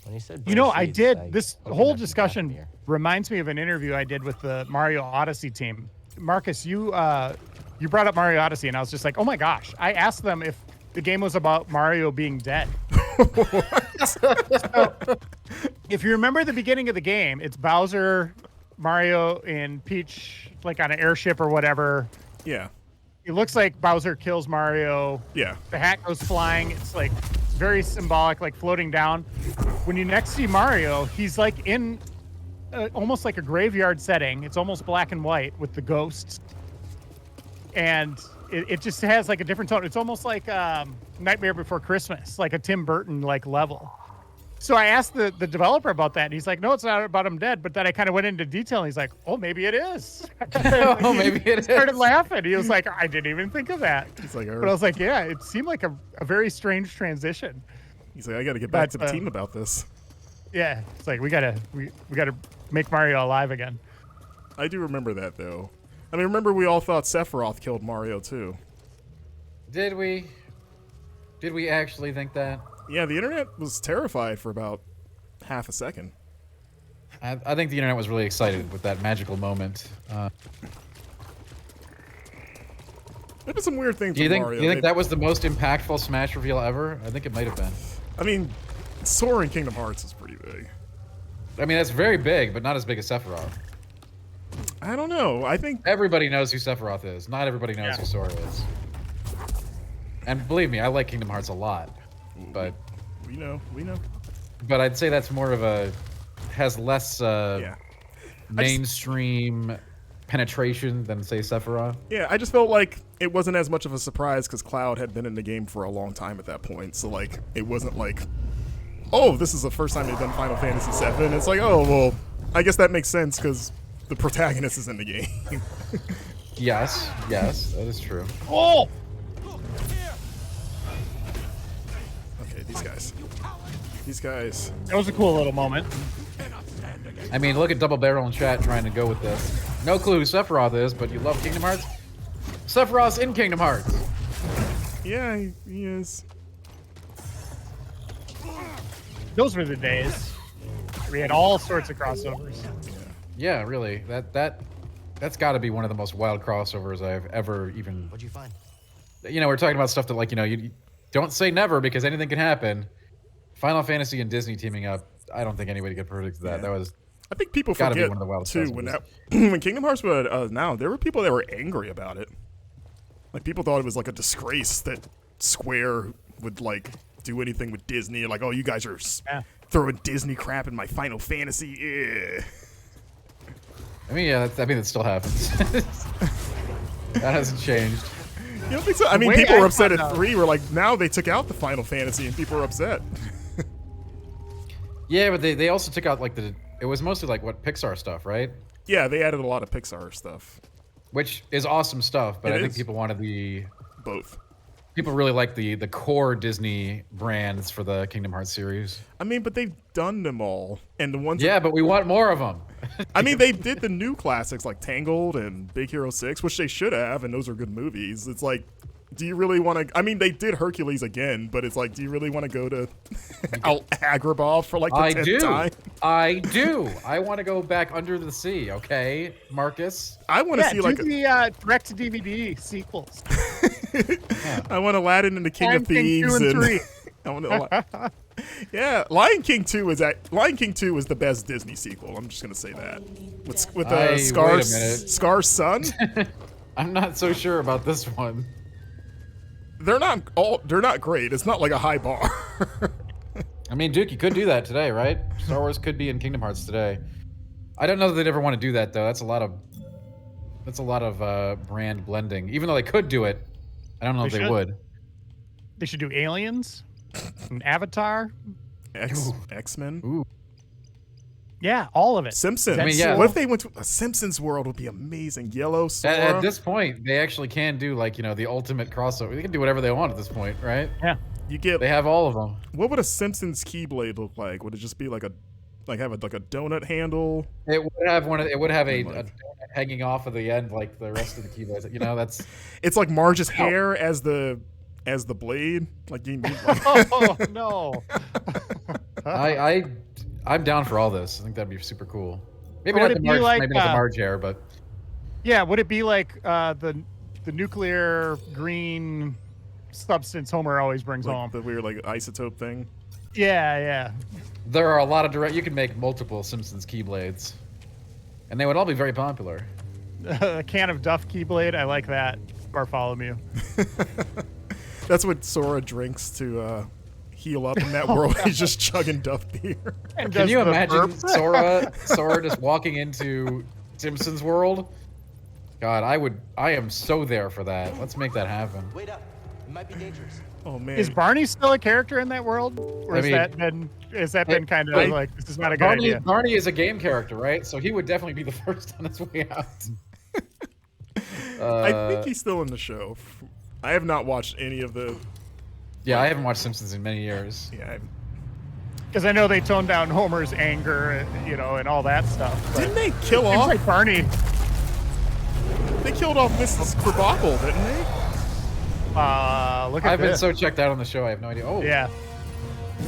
When you said You know, I proceeds, did I this opened whole up some discussion craft beer. reminds me of an interview I did with the Mario Odyssey team. Marcus, you brought up Mario Odyssey, and I was just like, oh my gosh! I asked them if the game was about Mario being dead. So, if you remember the beginning of the game, it's Bowser, Mario, and Peach like on an airship or whatever. Yeah. It looks like Bowser kills Mario. Yeah. The hat goes flying. It's like very symbolic, like floating down. When you next see Mario, he's like in almost like a graveyard setting. It's almost black and white with the ghosts. And it just has like a different tone. It's almost like Nightmare Before Christmas, like a Tim Burton like level. So I asked the developer about that, and he's like, no, it's not about him dead. But then I kind of went into detail, and he's like, oh, maybe it is. Oh, maybe it is. Started laughing. He was like, I didn't even think of that. He's like, but I was like, yeah, it seemed like a very strange transition. He's like, I got to get back to the team about this. Yeah, it's like we gotta make Mario alive again. I do remember that though. I mean, remember we all thought Sephiroth killed Mario too. Did we? Did we actually think that? Yeah, the internet was terrified for about half a second. I think the internet was really excited with that magical moment. There been some weird things. Do you think? Mario. Do you think that was the most impactful Smash reveal ever? I think it might have been. I mean, Sora in Kingdom Hearts is pretty big. I mean, that's very big, but not as big as Sephiroth. I don't know. I think everybody knows who Sephiroth is. Not everybody knows who Sora is. And believe me, I like Kingdom Hearts a lot, but we know. But I'd say that's more of a has less mainstream penetration than say Sephiroth. Yeah, I just felt like it wasn't as much of a surprise because Cloud had been in the game for a long time at that point. So like, it wasn't like, oh, this is the first time they've done Final Fantasy VII. It's like, oh well, I guess that makes sense because the protagonist is in the game. Yes, that is true. Oh. Okay, these guys. That was a cool little moment. I mean, look at Double Barrel in chat trying to go with this. No clue who Sephiroth is, but you love Kingdom Hearts? Sephiroth's in Kingdom Hearts. Yeah, he is. Those were the days. We had all sorts of crossovers. Yeah, really. That's got to be one of the most wild crossovers I've ever even. What'd you find? You know, we're talking about stuff that, like, you don't say never because anything can happen. Final Fantasy and Disney teaming up. I don't think anybody could predict that. That was. I think people gotta forget be one of the wildest too crossovers. when Kingdom Hearts was now there were people that were angry about it. Like people thought it was like a disgrace that Square would like do anything with Disney. Like, oh, you guys are throwing Disney crap in my Final Fantasy. Yeah. I mean, yeah, that still happens. That hasn't changed. You don't think so? I mean, people were upset at 3. We're like, now they took out the Final Fantasy, and people are upset. Yeah, but they also took out like it was mostly like what Pixar stuff, right? Yeah, they added a lot of Pixar stuff, which is awesome stuff. But I think people wanted both. People really like the core Disney brands for the Kingdom Hearts series. I mean, but they've done them all, and the ones. Yeah, but we want more of them. I mean, they did the new classics like Tangled and Big Hero 6, which they should have, and those are good movies. It's like, do you really want to? I mean, they did Hercules again, but it's like, do you really want to go to Agrabah for like the 10th time? I do. I want to go back under the sea. Okay, Marcus. I want to see like the direct-to-DVD sequels. I want Aladdin and the King of Thieves and 3. I want to. Yeah, Lion King 2 is the best Disney sequel. I'm just gonna say that with Scar's son. I'm not so sure about this one. They're not great. It's not like a high bar. I mean, Duke, you could do that today, right? Star Wars could be in Kingdom Hearts today. I don't know that they'd ever want to do that though. That's a lot of brand blending. Even though they could do it, I don't know if they would. They should do Aliens, an Avatar. X-Men. Ooh. Yeah, all of it. Simpsons. I mean, yeah. What if they went to a Simpsons world? Would be amazing. Yellow Sora. At this point, they actually can do like the ultimate crossover. They can do whatever they want at this point, right? Yeah. They have all of them. What would a Simpsons Keyblade look like? Would it just be like a donut handle? It would have It would have a donut hanging off of the end, like the rest of the keyblades. That's. It's like Marge's hair as the blade. Like you need. Oh no. I'm down for all this. I think that'd be super cool. Maybe Would not it the be Marge, like, maybe not the Marge hair, but yeah, would it be like the nuclear green substance Homer always brings home? The weird like isotope thing. Yeah. there are a lot of you can make multiple Simpsons keyblades, and they would all be very popular. A can of Duff Keyblade, I like that. Bartholomew. That's what Sora drinks to heal up in that world. He's just chugging Duff beer. Can you imagine Sora just walking into Simpsons world? God, I am so there for that. Let's make that happen. Wait up. It might be dangerous. Oh man. Is Barney still a character in that world? Or has that been kind of like, this is not a good idea? Barney is a game character, right? So he would definitely be the first on his way out. I think he's still in the show. I have not watched any of the... Yeah, I haven't watched Simpsons in many years. Yeah, because I know they toned down Homer's anger, and all that stuff. Didn't they kill off... like Barney. They killed off Mrs. Krabappel, didn't they? Look at I've this. been so checked out on the show, I have no idea. Oh. Yeah.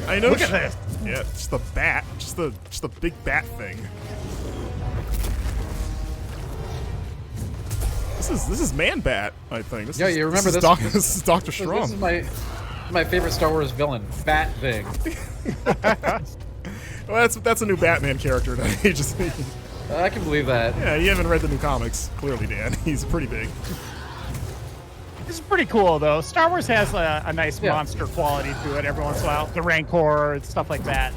I know. Look at this. Yeah, just the bat. Just the big bat thing. This is Man Bat, I think. You remember this? This is Dr. Strong. This is my favorite Star Wars villain, Bat Thing. Well, that's a new Batman character that he just. I can believe that. Yeah, you haven't read the new comics, clearly, Dan. He's pretty big. This is pretty cool, though. Star Wars has a nice monster quality to it every once in a while. The Rancor and stuff like that.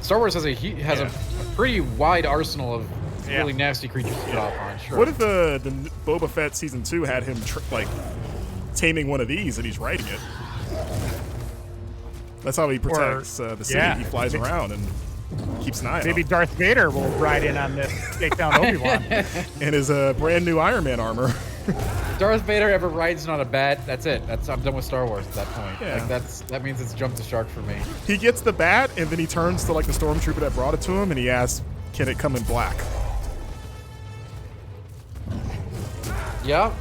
Star Wars has a pretty wide arsenal of really nasty creatures to get off on. Sure. What if the Boba Fett season 2 had him taming one of these and he's riding it? That's how he protects the city. Yeah. He flies around and keeps an eye on. Maybe Darth Vader will ride in on this, take down Obi-Wan. And his brand new Iron Man armor. Darth Vader ever rides on a bat, that's it. I'm done with Star Wars at that point. Yeah. Like that means it's jumped the shark for me. He gets the bat and then he turns to like the stormtrooper that brought it to him and he asks, "Can it come in black?" Yeah.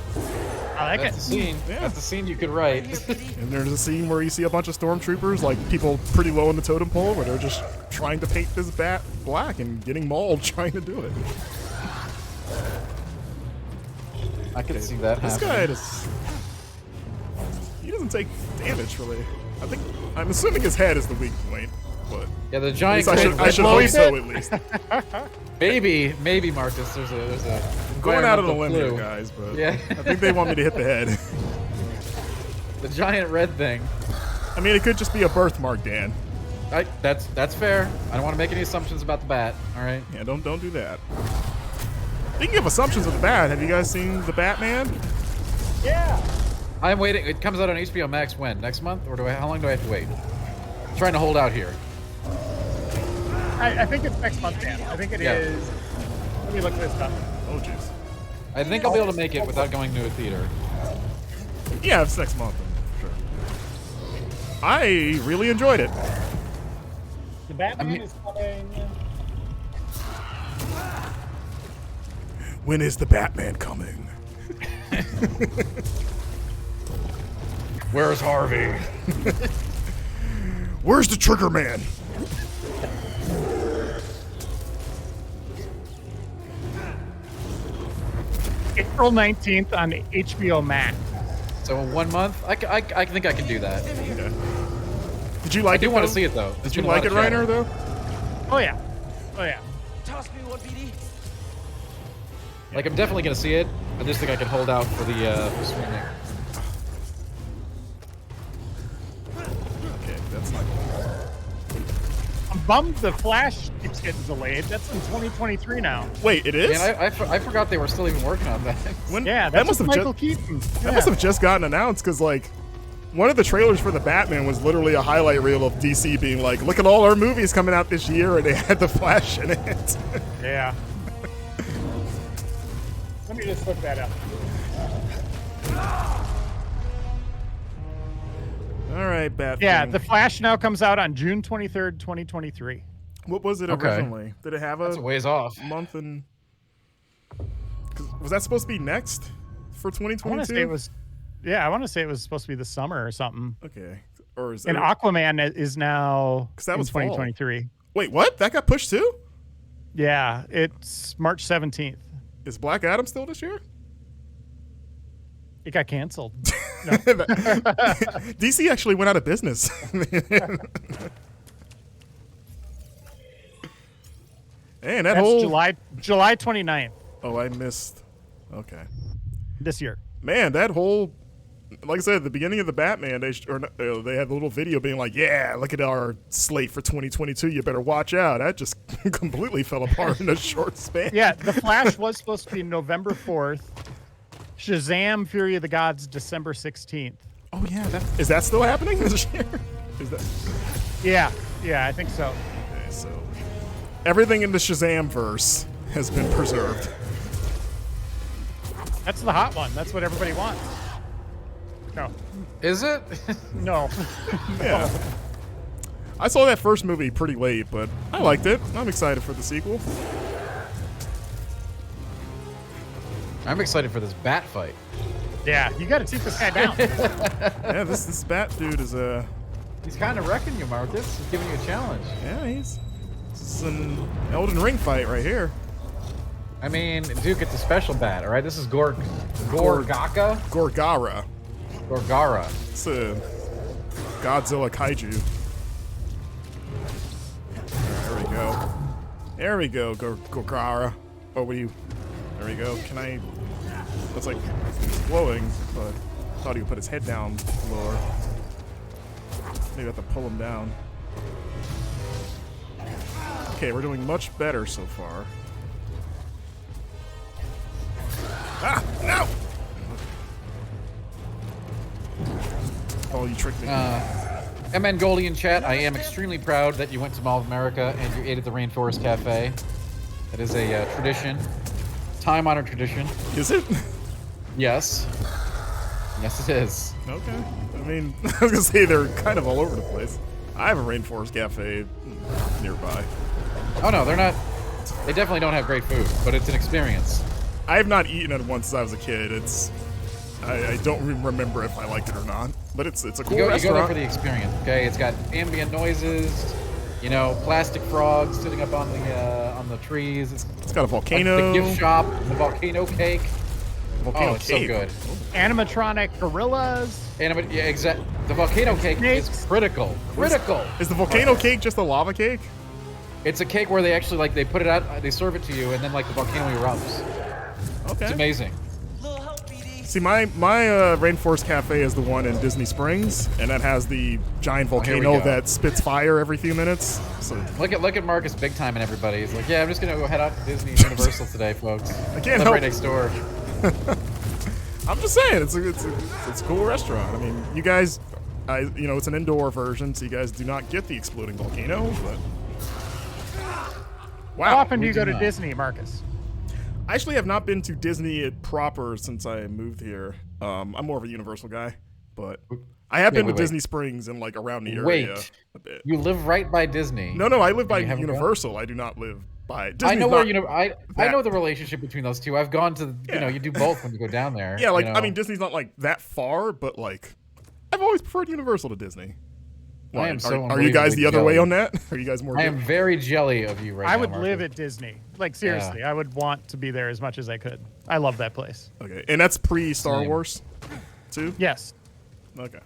I like That's it. the scene. Yeah. That's the scene you could write. And there's a scene where you see a bunch of stormtroopers, like people pretty low on the totem pole, where they're just trying to paint this bat black and getting mauled trying to do it. I could see that This happening. guy he doesn't take damage really. I'm assuming his head is the weak point, but Yeah, the giant. I should hope so at least. Maybe Marcus. There's a Going out on a limb environmental here, clue. guys, but Yeah. I think they want me to hit the head. The giant red thing. I mean, it could just be a birthmark, Dan. That's fair. I don't want to make any assumptions about the bat. All right. Yeah, don't do that. Speaking of assumptions with the bat, have you guys seen the Batman? Yeah. I'm waiting. It comes out on HBO Max when? Next month? Or how long do I have to wait? I'm trying to hold out here. I think it's next month, Dan. I think it is. Let me look this up. Oh, jeez. I think I'll be able to make it without going to a theater. Yeah, it's next month, for sure. I really enjoyed it. The Batman is coming. When is the Batman coming? Where's Harvey? Where's the Trigger Man? April 19th on HBO Max. So in 1 month, I think I can do that. Okay. Did you like it? I do want to though? see it though. Did you like it, Reiner? Though? Oh yeah. Oh yeah. Toss me one, BD. Like I'm definitely gonna see it. I just think I can hold out for the for streaming. Okay, that's not. I'm bummed the Flash keeps getting delayed. That's in 2023 now. Wait, it is? Man, I forgot they were still even working on that. When, Yeah, that that's must with have Michael just, Keaton. that must have just gotten announced because like one of the trailers for the Batman was literally a highlight reel of DC being like, look at all our movies coming out this year, and they had the Flash in it. Yeah. Let me just look that up. All right, Batman. Yeah, the Flash now comes out on June 23rd, 2023. What was it Okay. originally? Did it have That's a ways off. month and? 'Cause was that supposed to be next for 2022? I want to say it was. Yeah, I want to say it was supposed to be the summer or something. Okay, or is And it? Aquaman is now 'Cause that in was fall. 2023. Wait, what? That got pushed too? Yeah, it's March 17th. Is Black Adam still this year? It got canceled. DC actually went out of business. And that That's whole July 29th Oh, I missed. Okay. this year. Man, that whole, like I said, at the beginning of the Batman, they had a little video being like, "Yeah, look at our slate for 2022. You better watch out." That just completely fell apart in a short span. Yeah, The Flash was supposed to be November 4th. Shazam! Fury of the Gods, December 16th. Oh yeah, is that still happening this year? Is that? Yeah, I think so. Okay, so everything in the Shazam verse has been preserved. That's the hot one. That's what everybody wants. No. Is it? No. Yeah. I saw that first movie pretty late, but I liked it. I'm excited for the sequel. I'm excited for this bat fight. Yeah, you got to take this guy down. Yeah, this Bat dude is He's kind of wrecking you, Marcus. He's giving you a challenge. yeah, this is an Elden Ring fight right here. I mean, Duke, it's a special bat, all right? This is Gorgaka? Gorgara. Gorgara. It's a Godzilla kaiju. There we go. There we go, Gorgara. Oh, what do you? There we go. Can I? Looks like he's glowing, but I thought he would put his head down lower. Maybe I have to pull him down. Okay, we're doing much better so far. Ah, no! Oh, you tricked me. MN Goldie in chat, I am extremely proud that you went to Mall of America and you ate at the Rainforest Cafe. That is a tradition. Time-honored tradition. Is it? Yes. Yes, it is. Okay. I mean, I was gonna say they're kind of all over the place. I have a Rainforest Cafe nearby. Oh no, they're not. They definitely don't have great food, but it's an experience. I have not eaten it once since I was a kid. I don't remember if I liked it or not, but it's a cool You go there restaurant. for the experience, okay? It's got ambient noises, you know, plastic frogs sitting up on the trees. It's got a volcano. The gift shop, the volcano cake. Volcano Oh, it's cake. so good. Animatronic gorillas. Yeah, exact. The volcano cake is critical. Critical. Is the volcano cake just a lava cake? It's a cake where they actually they put it out, they serve it to you, and then the volcano erupts. Okay. It's amazing. See, my Rainforest Cafe is the one in Disney Springs, and that has the giant here we volcano go. that spits fire every few minutes. So Look at Marcus big time and everybody. He's like, yeah, I'm just gonna go head out to Disney and Universal today, folks. I can't Live help. right next door. I'm just saying, it's a cool restaurant. I mean, you guys, it's an indoor version, so you guys do not get the exploding volcano, but wow. How often do we you do go to not. Disney, Marcus? I actually have not been to Disney proper since I moved here. I'm more of a Universal guy, but I have been to wait. Disney Springs and around the area Wait, a bit. you live right by Disney. No, I live by you haven't gone? Universal. I do not live by Disney. I know where I know the relationship between those two. I've gone to you do both when you go down there. Yeah, you know. I mean Disney's not like that far, but I've always preferred Universal to Disney. I am so are you guys the other way jelly. on that? Are you guys more? I am very jelly of you right now. I would Marcus. live at Disney. Like, seriously, I would want to be there as much as I could. I love that place. Okay, and that's pre-Star Same. Wars, too. Yes. Okay.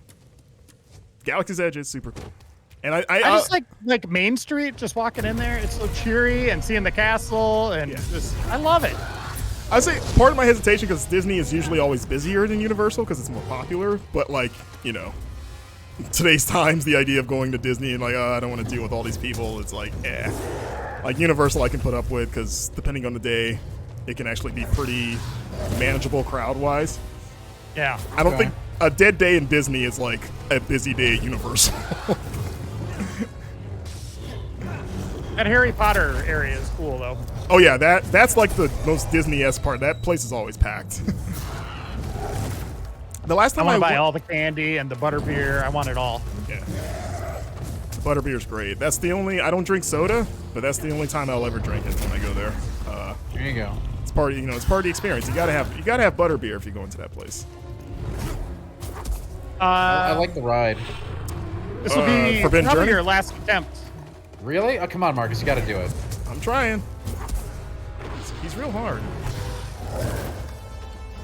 Galaxy's Edge is super cool, and I just like Main Street, just walking in there. It's so cheery and seeing the castle and I love it. I'd say part of my hesitation because Disney is usually always busier than Universal because it's more popular, but today's times, the idea of going to Disney and like, I don't want to deal with all these people. It's like, like Universal I can put up with because depending on the day, it can actually be pretty manageable crowd-wise. Yeah. I don't think a dead day in Disney is like a busy day at Universal. That Harry Potter area is cool though. Oh yeah, that's like the most Disney-esque part. That place is always packed. The last I time want to buy all the candy and the butterbeer. I want it all. Yeah. Butterbeer's great. That's the only, I don't drink soda, but that's the only time I'll ever drink it when I go there. There you go. It's part of, it's part of the experience. You gotta have butterbeer if you go into that place. I like the ride. This will be Forbidden probably Journey? your last attempt. Really? Oh, come on, Marcus. You got to do it. I'm trying. He's real hard.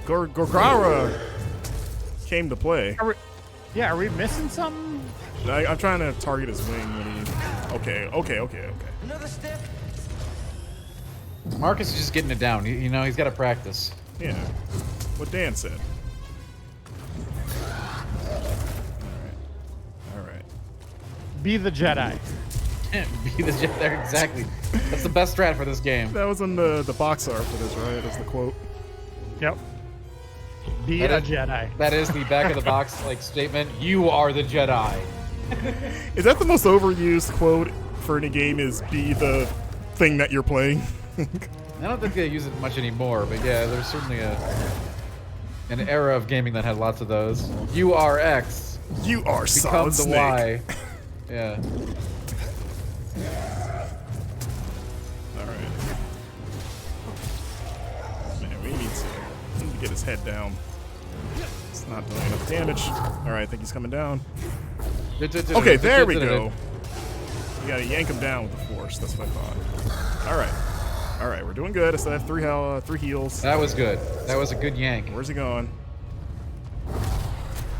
Gorgara came to play. Are we missing something? I'm trying to target his wing when he... Okay. Another step. Marcus is just getting it down. You know, he's got to practice. Yeah. What Dan said. All right. Be the Jedi. Be the Jedi there, exactly. That's the best strat for this game. That was in the box art for this, right? That's the quote. Yep. Be That a is- Jedi. That is the back of the box like statement. You are the Jedi. Is that the most overused quote for any game? Is be the thing that you're playing? I don't think they use it much anymore, but yeah, there's certainly an era of gaming that had lots of those. You are X. You are Become Solid the Snake. Y. Yeah. All right. Man, we need to get his head down. It's not doing enough damage. All right, I think he's coming down. Okay, there we go. You gotta yank him down with the force. That's what I thought. All right, we're doing good. I still have three heals. That was good. That was a good yank. Where's he going?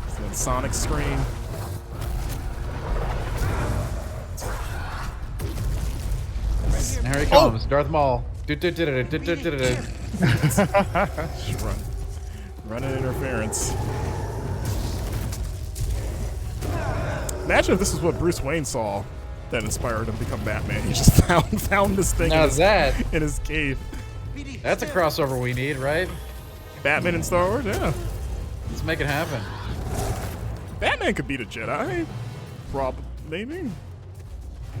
He's doing Sonic Scream. And here he comes, Darth Maul. Just running interference. Imagine if this is what Bruce Wayne saw that inspired him to become Batman. He just found this thing Now that in his cave. that's a crossover we need, right? Batman and Star Wars, yeah. Let's make it happen. Batman could beat a Jedi. Rob, maybe.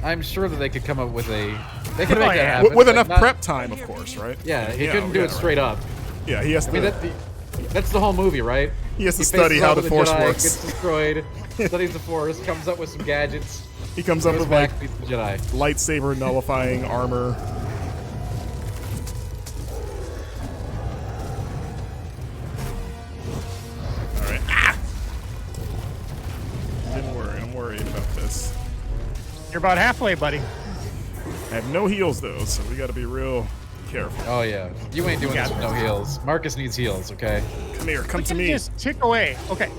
I'm sure that they could come up with a. They could make that happen. With but enough not- prep time, of course, right? Yeah, he couldn't do it straight up. Yeah, he has I to. mean, that's the whole movie, right? He has to faces study how off the with Force Jedi, works. Gets destroyed, studies the Force, comes up with some gadgets. He comes up Goes with like back, beats the Jedi. lightsaber nullifying armor. All right. Ah! Didn't worry. I'm worried about this. You're about halfway, buddy. I have no heals though, so we got to be real careful. Oh yeah, you ain't doing this with no heals. Marcus needs heals, okay? Come here. Come We to can me. just tick away. Okay.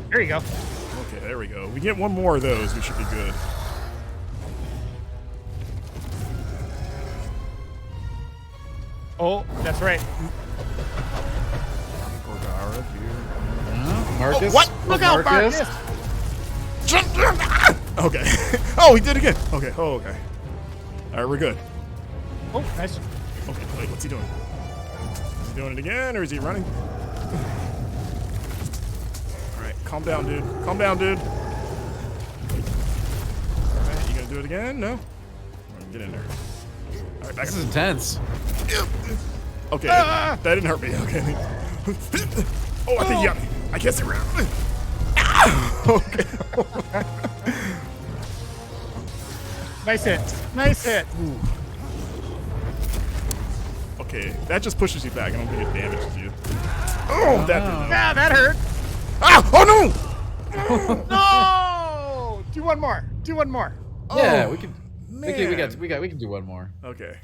There you go. Okay, there we go. We get one more of those, we should be good. Oh, that's right. Gorgara, dude. Marcus. what? Look out, Marcus! Okay. Oh, he did it again. Okay. Oh, okay. All right, we're good. Oh, nice. Okay, wait, what's he doing? Is he doing it again, or is he running? All right, calm down, dude. Calm down, dude. All right, you gonna do it again? No? All right, get in there. All right, back This up. is intense. Okay, that didn't hurt me. Okay. Oh, I think you got me. I can't sit around. Okay. Nice hit. Nice hit. Okay, that just pushes you back. I don't think it damages you. Oh, that did. Yeah, that hurt. Ah! Oh no! No! Do one more. Do one more. Yeah, Oh, we can. We can do one more. Okay.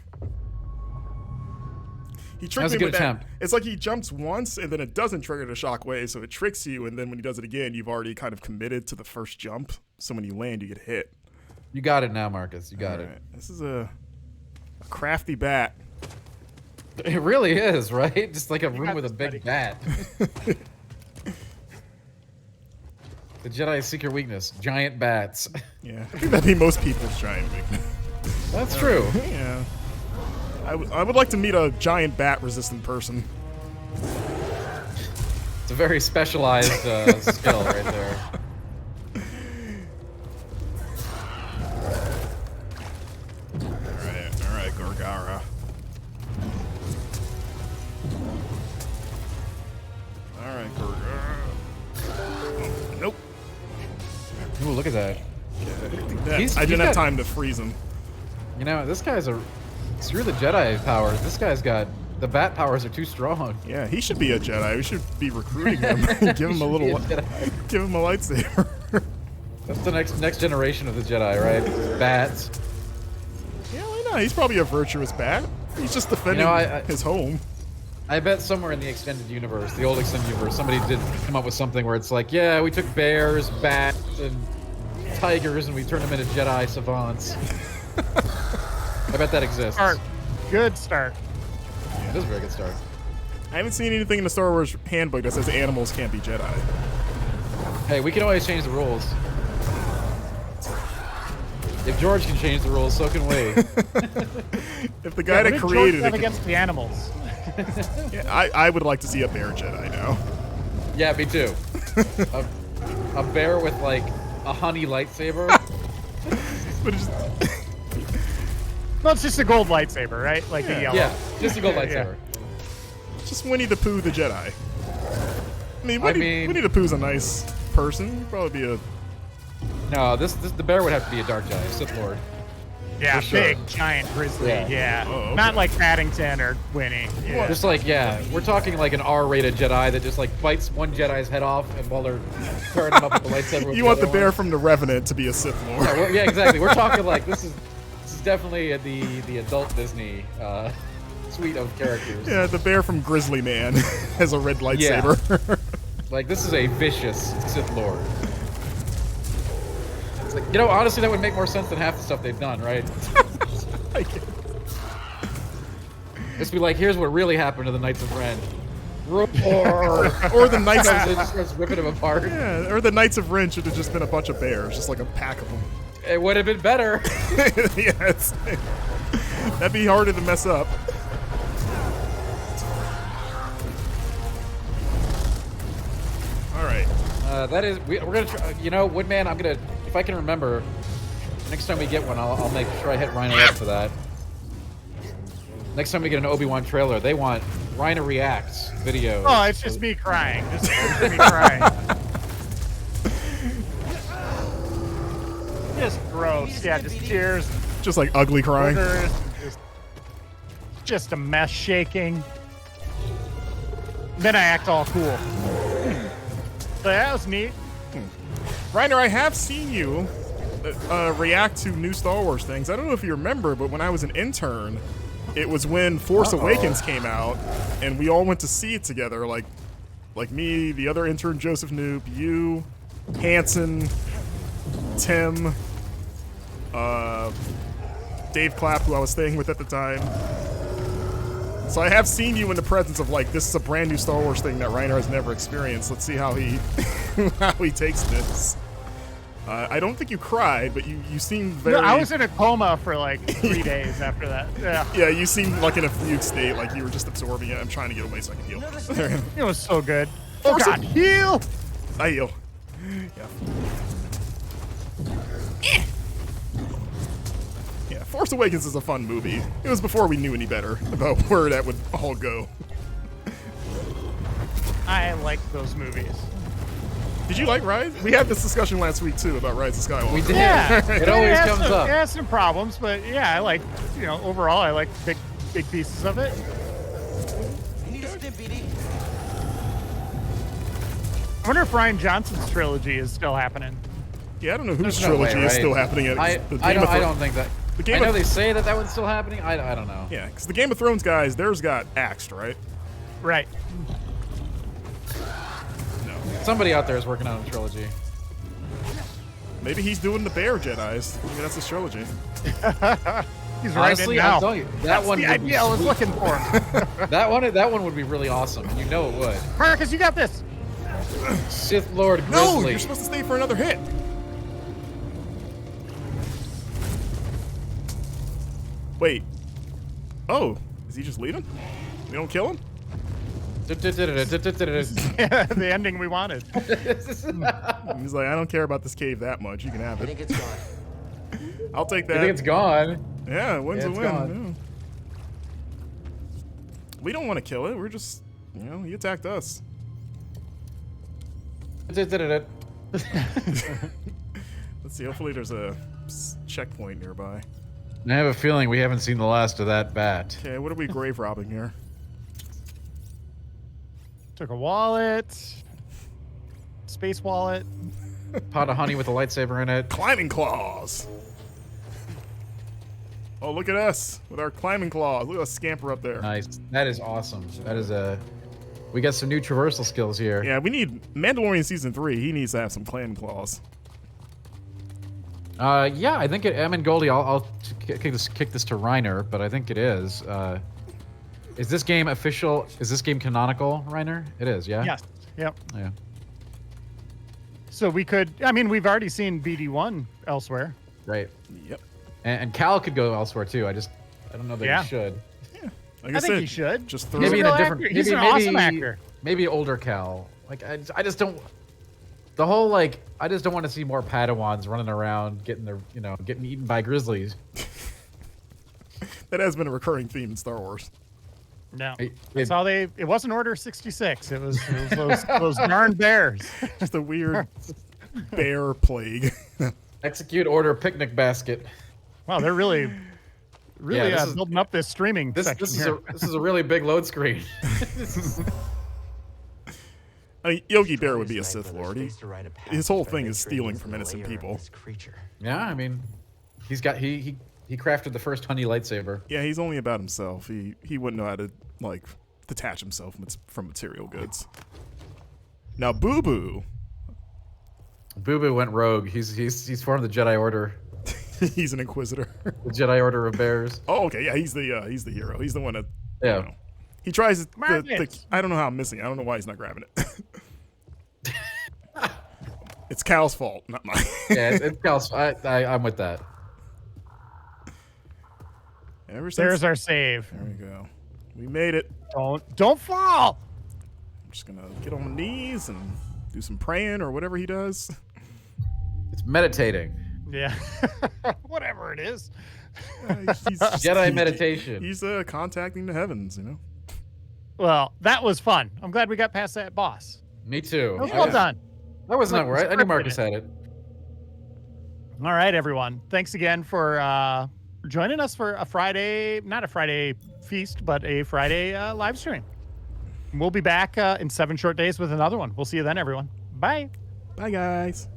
He That tricked was a me good with that. attempt. It's like he jumps once and then it doesn't trigger the shockwave, so it tricks you, and then when he does it again, you've already kind of committed to the first jump. So when you land, you get hit. You got it now, Marcus. You got All right. This is a crafty bat. it. It really is, right? Just like a room got with a this, big buddy. bat. The Jedi's secret weakness: giant bats. Yeah, I think that'd be most people's giant weakness. That's true. Yeah. I would like to meet a giant bat-resistant person. It's a very specialized skill right there. All right, Gorgara. All right, Gorgara. Oh, nope. Ooh, look at that. I didn't have time to freeze him. You know, this guy's a... Screw the Jedi powers. This guy's got... The bat powers are too strong. Yeah, he should be a Jedi. We should be recruiting him. Give him a little... Give him a lightsaber. That's the next generation of the Jedi, right? Bats. Yeah, why not? He's probably a virtuous bat. He's just defending his home. I bet somewhere in the extended universe, the old extended universe, somebody did come up with something where it's like, yeah, we took bears, bats, and tigers, and we turned them into Jedi savants. I bet that exists. Start. Good start. Yeah, it is a very good start. I haven't seen anything in the Star Wars handbook that says animals can't be Jedi. Hey, we can always change the rules. If George can change the rules, so can we. If the guy that created it against the animals. Yeah, I would like to see a bear Jedi now. Yeah, me too. a bear with like a honey lightsaber. But it's No, it's just a gold lightsaber, right? Like the yellow. Yeah, just a gold lightsaber. just Winnie the Pooh the Jedi. I mean, Winnie the Pooh's a nice person. He'd probably be a... No, the bear would have to be a dark Jedi, Sith Lord. Yeah, For sure. big, giant grizzly. Yeah. Oh, okay. Not like Paddington or Winnie. Yeah. Just like, yeah, we're talking like an R-rated Jedi that just like bites one Jedi's head off, and while they're tearing him up with the lightsaber. With You want the other bear one. from The Revenant to be a Sith Lord. Yeah, yeah, exactly. We're talking like this is definitely the adult Disney suite of characters. Yeah, the bear from Grizzly Man has a red lightsaber. Like this is a vicious Sith Lord. It's like, you know, honestly, that would make more sense than half the stuff they've done, right? Just be like, here's what really happened to the Knights of Ren. Roar! Or the Knights It just starts ripping them apart. Yeah, or the Knights of Ren should have just been a bunch of bears, just like a pack of them. It would have been better. Yes. That'd be harder to mess up. All right. That is, we're gonna try. You know, Woodman, I'm gonna, if I can remember, next time we get one, I'll make sure I hit Reiner up for that. Next time we get an Obi-Wan trailer, they want Reiner reacts video. Oh, it's just me crying. Just me crying. Just gross. Yeah, just tears. Just like ugly crying. Just a mess shaking. Then I act all cool. So that was neat. Reiner, I have seen you react to new Star Wars things. I don't know if you remember, but when I was an intern, it was when Force Awakens came out, and we all went to see it together. Like me, the other intern, Joseph Noob, you, Hanson, Tim, Dave Clapp, who I was staying with at the time. So I have seen you in the presence of like, this is a brand new Star Wars thing that Reiner has never experienced. Let's see how he how he takes this. I don't think you cried, but you seemed very... No, I was in a coma for like 3 days after that. Yeah. Yeah, you seemed like in a fugue state, like you were just absorbing it. I'm trying to get away so I can heal. It was so good. Oh God, heal! I heal. Yeah. Yeah, Force Awakens is a fun movie. It was before we knew any better about where that would all go. I like those movies. Did you like Rise? We had this discussion last week too about Rise of Skywalker. We did. Yeah, It always comes up. It has some problems, but yeah, I like, you know, overall, I like big pieces of it. I wonder if Rian Johnson's trilogy is still happening. Yeah, I don't know whose There's no trilogy way, is right? still happening. I don't think that. The I know they say that one's still happening. I don't know. Yeah, because the Game of Thrones guys, theirs got axed, right? Right. No. Somebody out there is working on a trilogy. Maybe he's doing the Bear Jedis. Maybe that's his trilogy. He's Honestly, right in now. I'm telling you, that That's one the would be idea I was sweet. looking for. that one would be really awesome. You know it would. Marcus, you got this. Sith Lord No, Grizzly. you're supposed to stay for another hit. Wait. Oh, is he just leaving? We don't kill him? The ending we wanted. He's like, I don't care about this cave that much. You can have I it. think it's gone. I'll take that. I think it's gone. Yeah, win's Yeah, a it's win. gone. Yeah. We don't want to kill it. We're just, you know, he attacked us. Let's see. Hopefully there's a checkpoint nearby. I have a feeling we haven't seen the last of that bat. Okay, what are we grave robbing here? Took a wallet. Space wallet. Pot of honey with a lightsaber in it. Climbing claws. Oh, look at us with our climbing claws. Look at us scamper up there. Nice. That is awesome. That is a. We got some new traversal skills here. Yeah, we need Mandalorian season 3. He needs to have some climbing claws. Yeah, I think I mean Goldie. I'll kick this to Reiner, but I think it is. Is this game official? Is this game canonical, Reiner? It is, yeah. Yes. Yep. Yeah. So we could. I mean, we've already seen BD1 elsewhere. Right. Yep. And Cal could go elsewhere too. I don't know that he should. Like I think said, he should. Just throw Maybe a in a real different. actor. He's maybe, an awesome actor. Maybe older Cal. Like I just don't. The whole like I just don't want to see more Padawans running around getting getting eaten by grizzlies. That has been a recurring theme in Star Wars. No. That's how they. It wasn't Order 66. It was those darn bears. Just a weird bear plague. Execute order picnic basket. Wow, they're really this is- building up this streaming section This here. is a really big load screen. I mean, Yogi Bear would be a Night Sith Brothers Lord. faced to ride a path His whole of thing is entry stealing into from the innocent lair of people. this creature. Yeah, I mean, he's got he crafted the first honey lightsaber. Yeah, he's only about himself. He wouldn't know how to like detach himself from material goods. Now, Boo Boo, Boo Boo went rogue. He's formed the Jedi Order, he's an Inquisitor. the Jedi Order of Bears. Oh, okay, yeah, he's the hero. He's the one that Yeah. you know, he tries the Marcus. I don't know how I'm missing it. I don't know why he's not grabbing it. It's Cal's fault, not mine. Yeah, it's Cal's. I'm with that. Ever since, There's our save. there we go. We made it. Don't fall. I'm just gonna get on my knees and do some praying or whatever he does. It's meditating. Yeah. Whatever it is. He's Jedi meditation. He's contacting the heavens, you know. Well, that was fun. I'm glad we got past that boss. Me too. That was well done. That was not Look, right. I knew Marcus had it. All right, everyone. Thanks again for joining us for a Friday, not a Friday feast, but a Friday live stream. We'll be back in 7 short days with another one. We'll see you then, everyone. Bye. Bye, guys.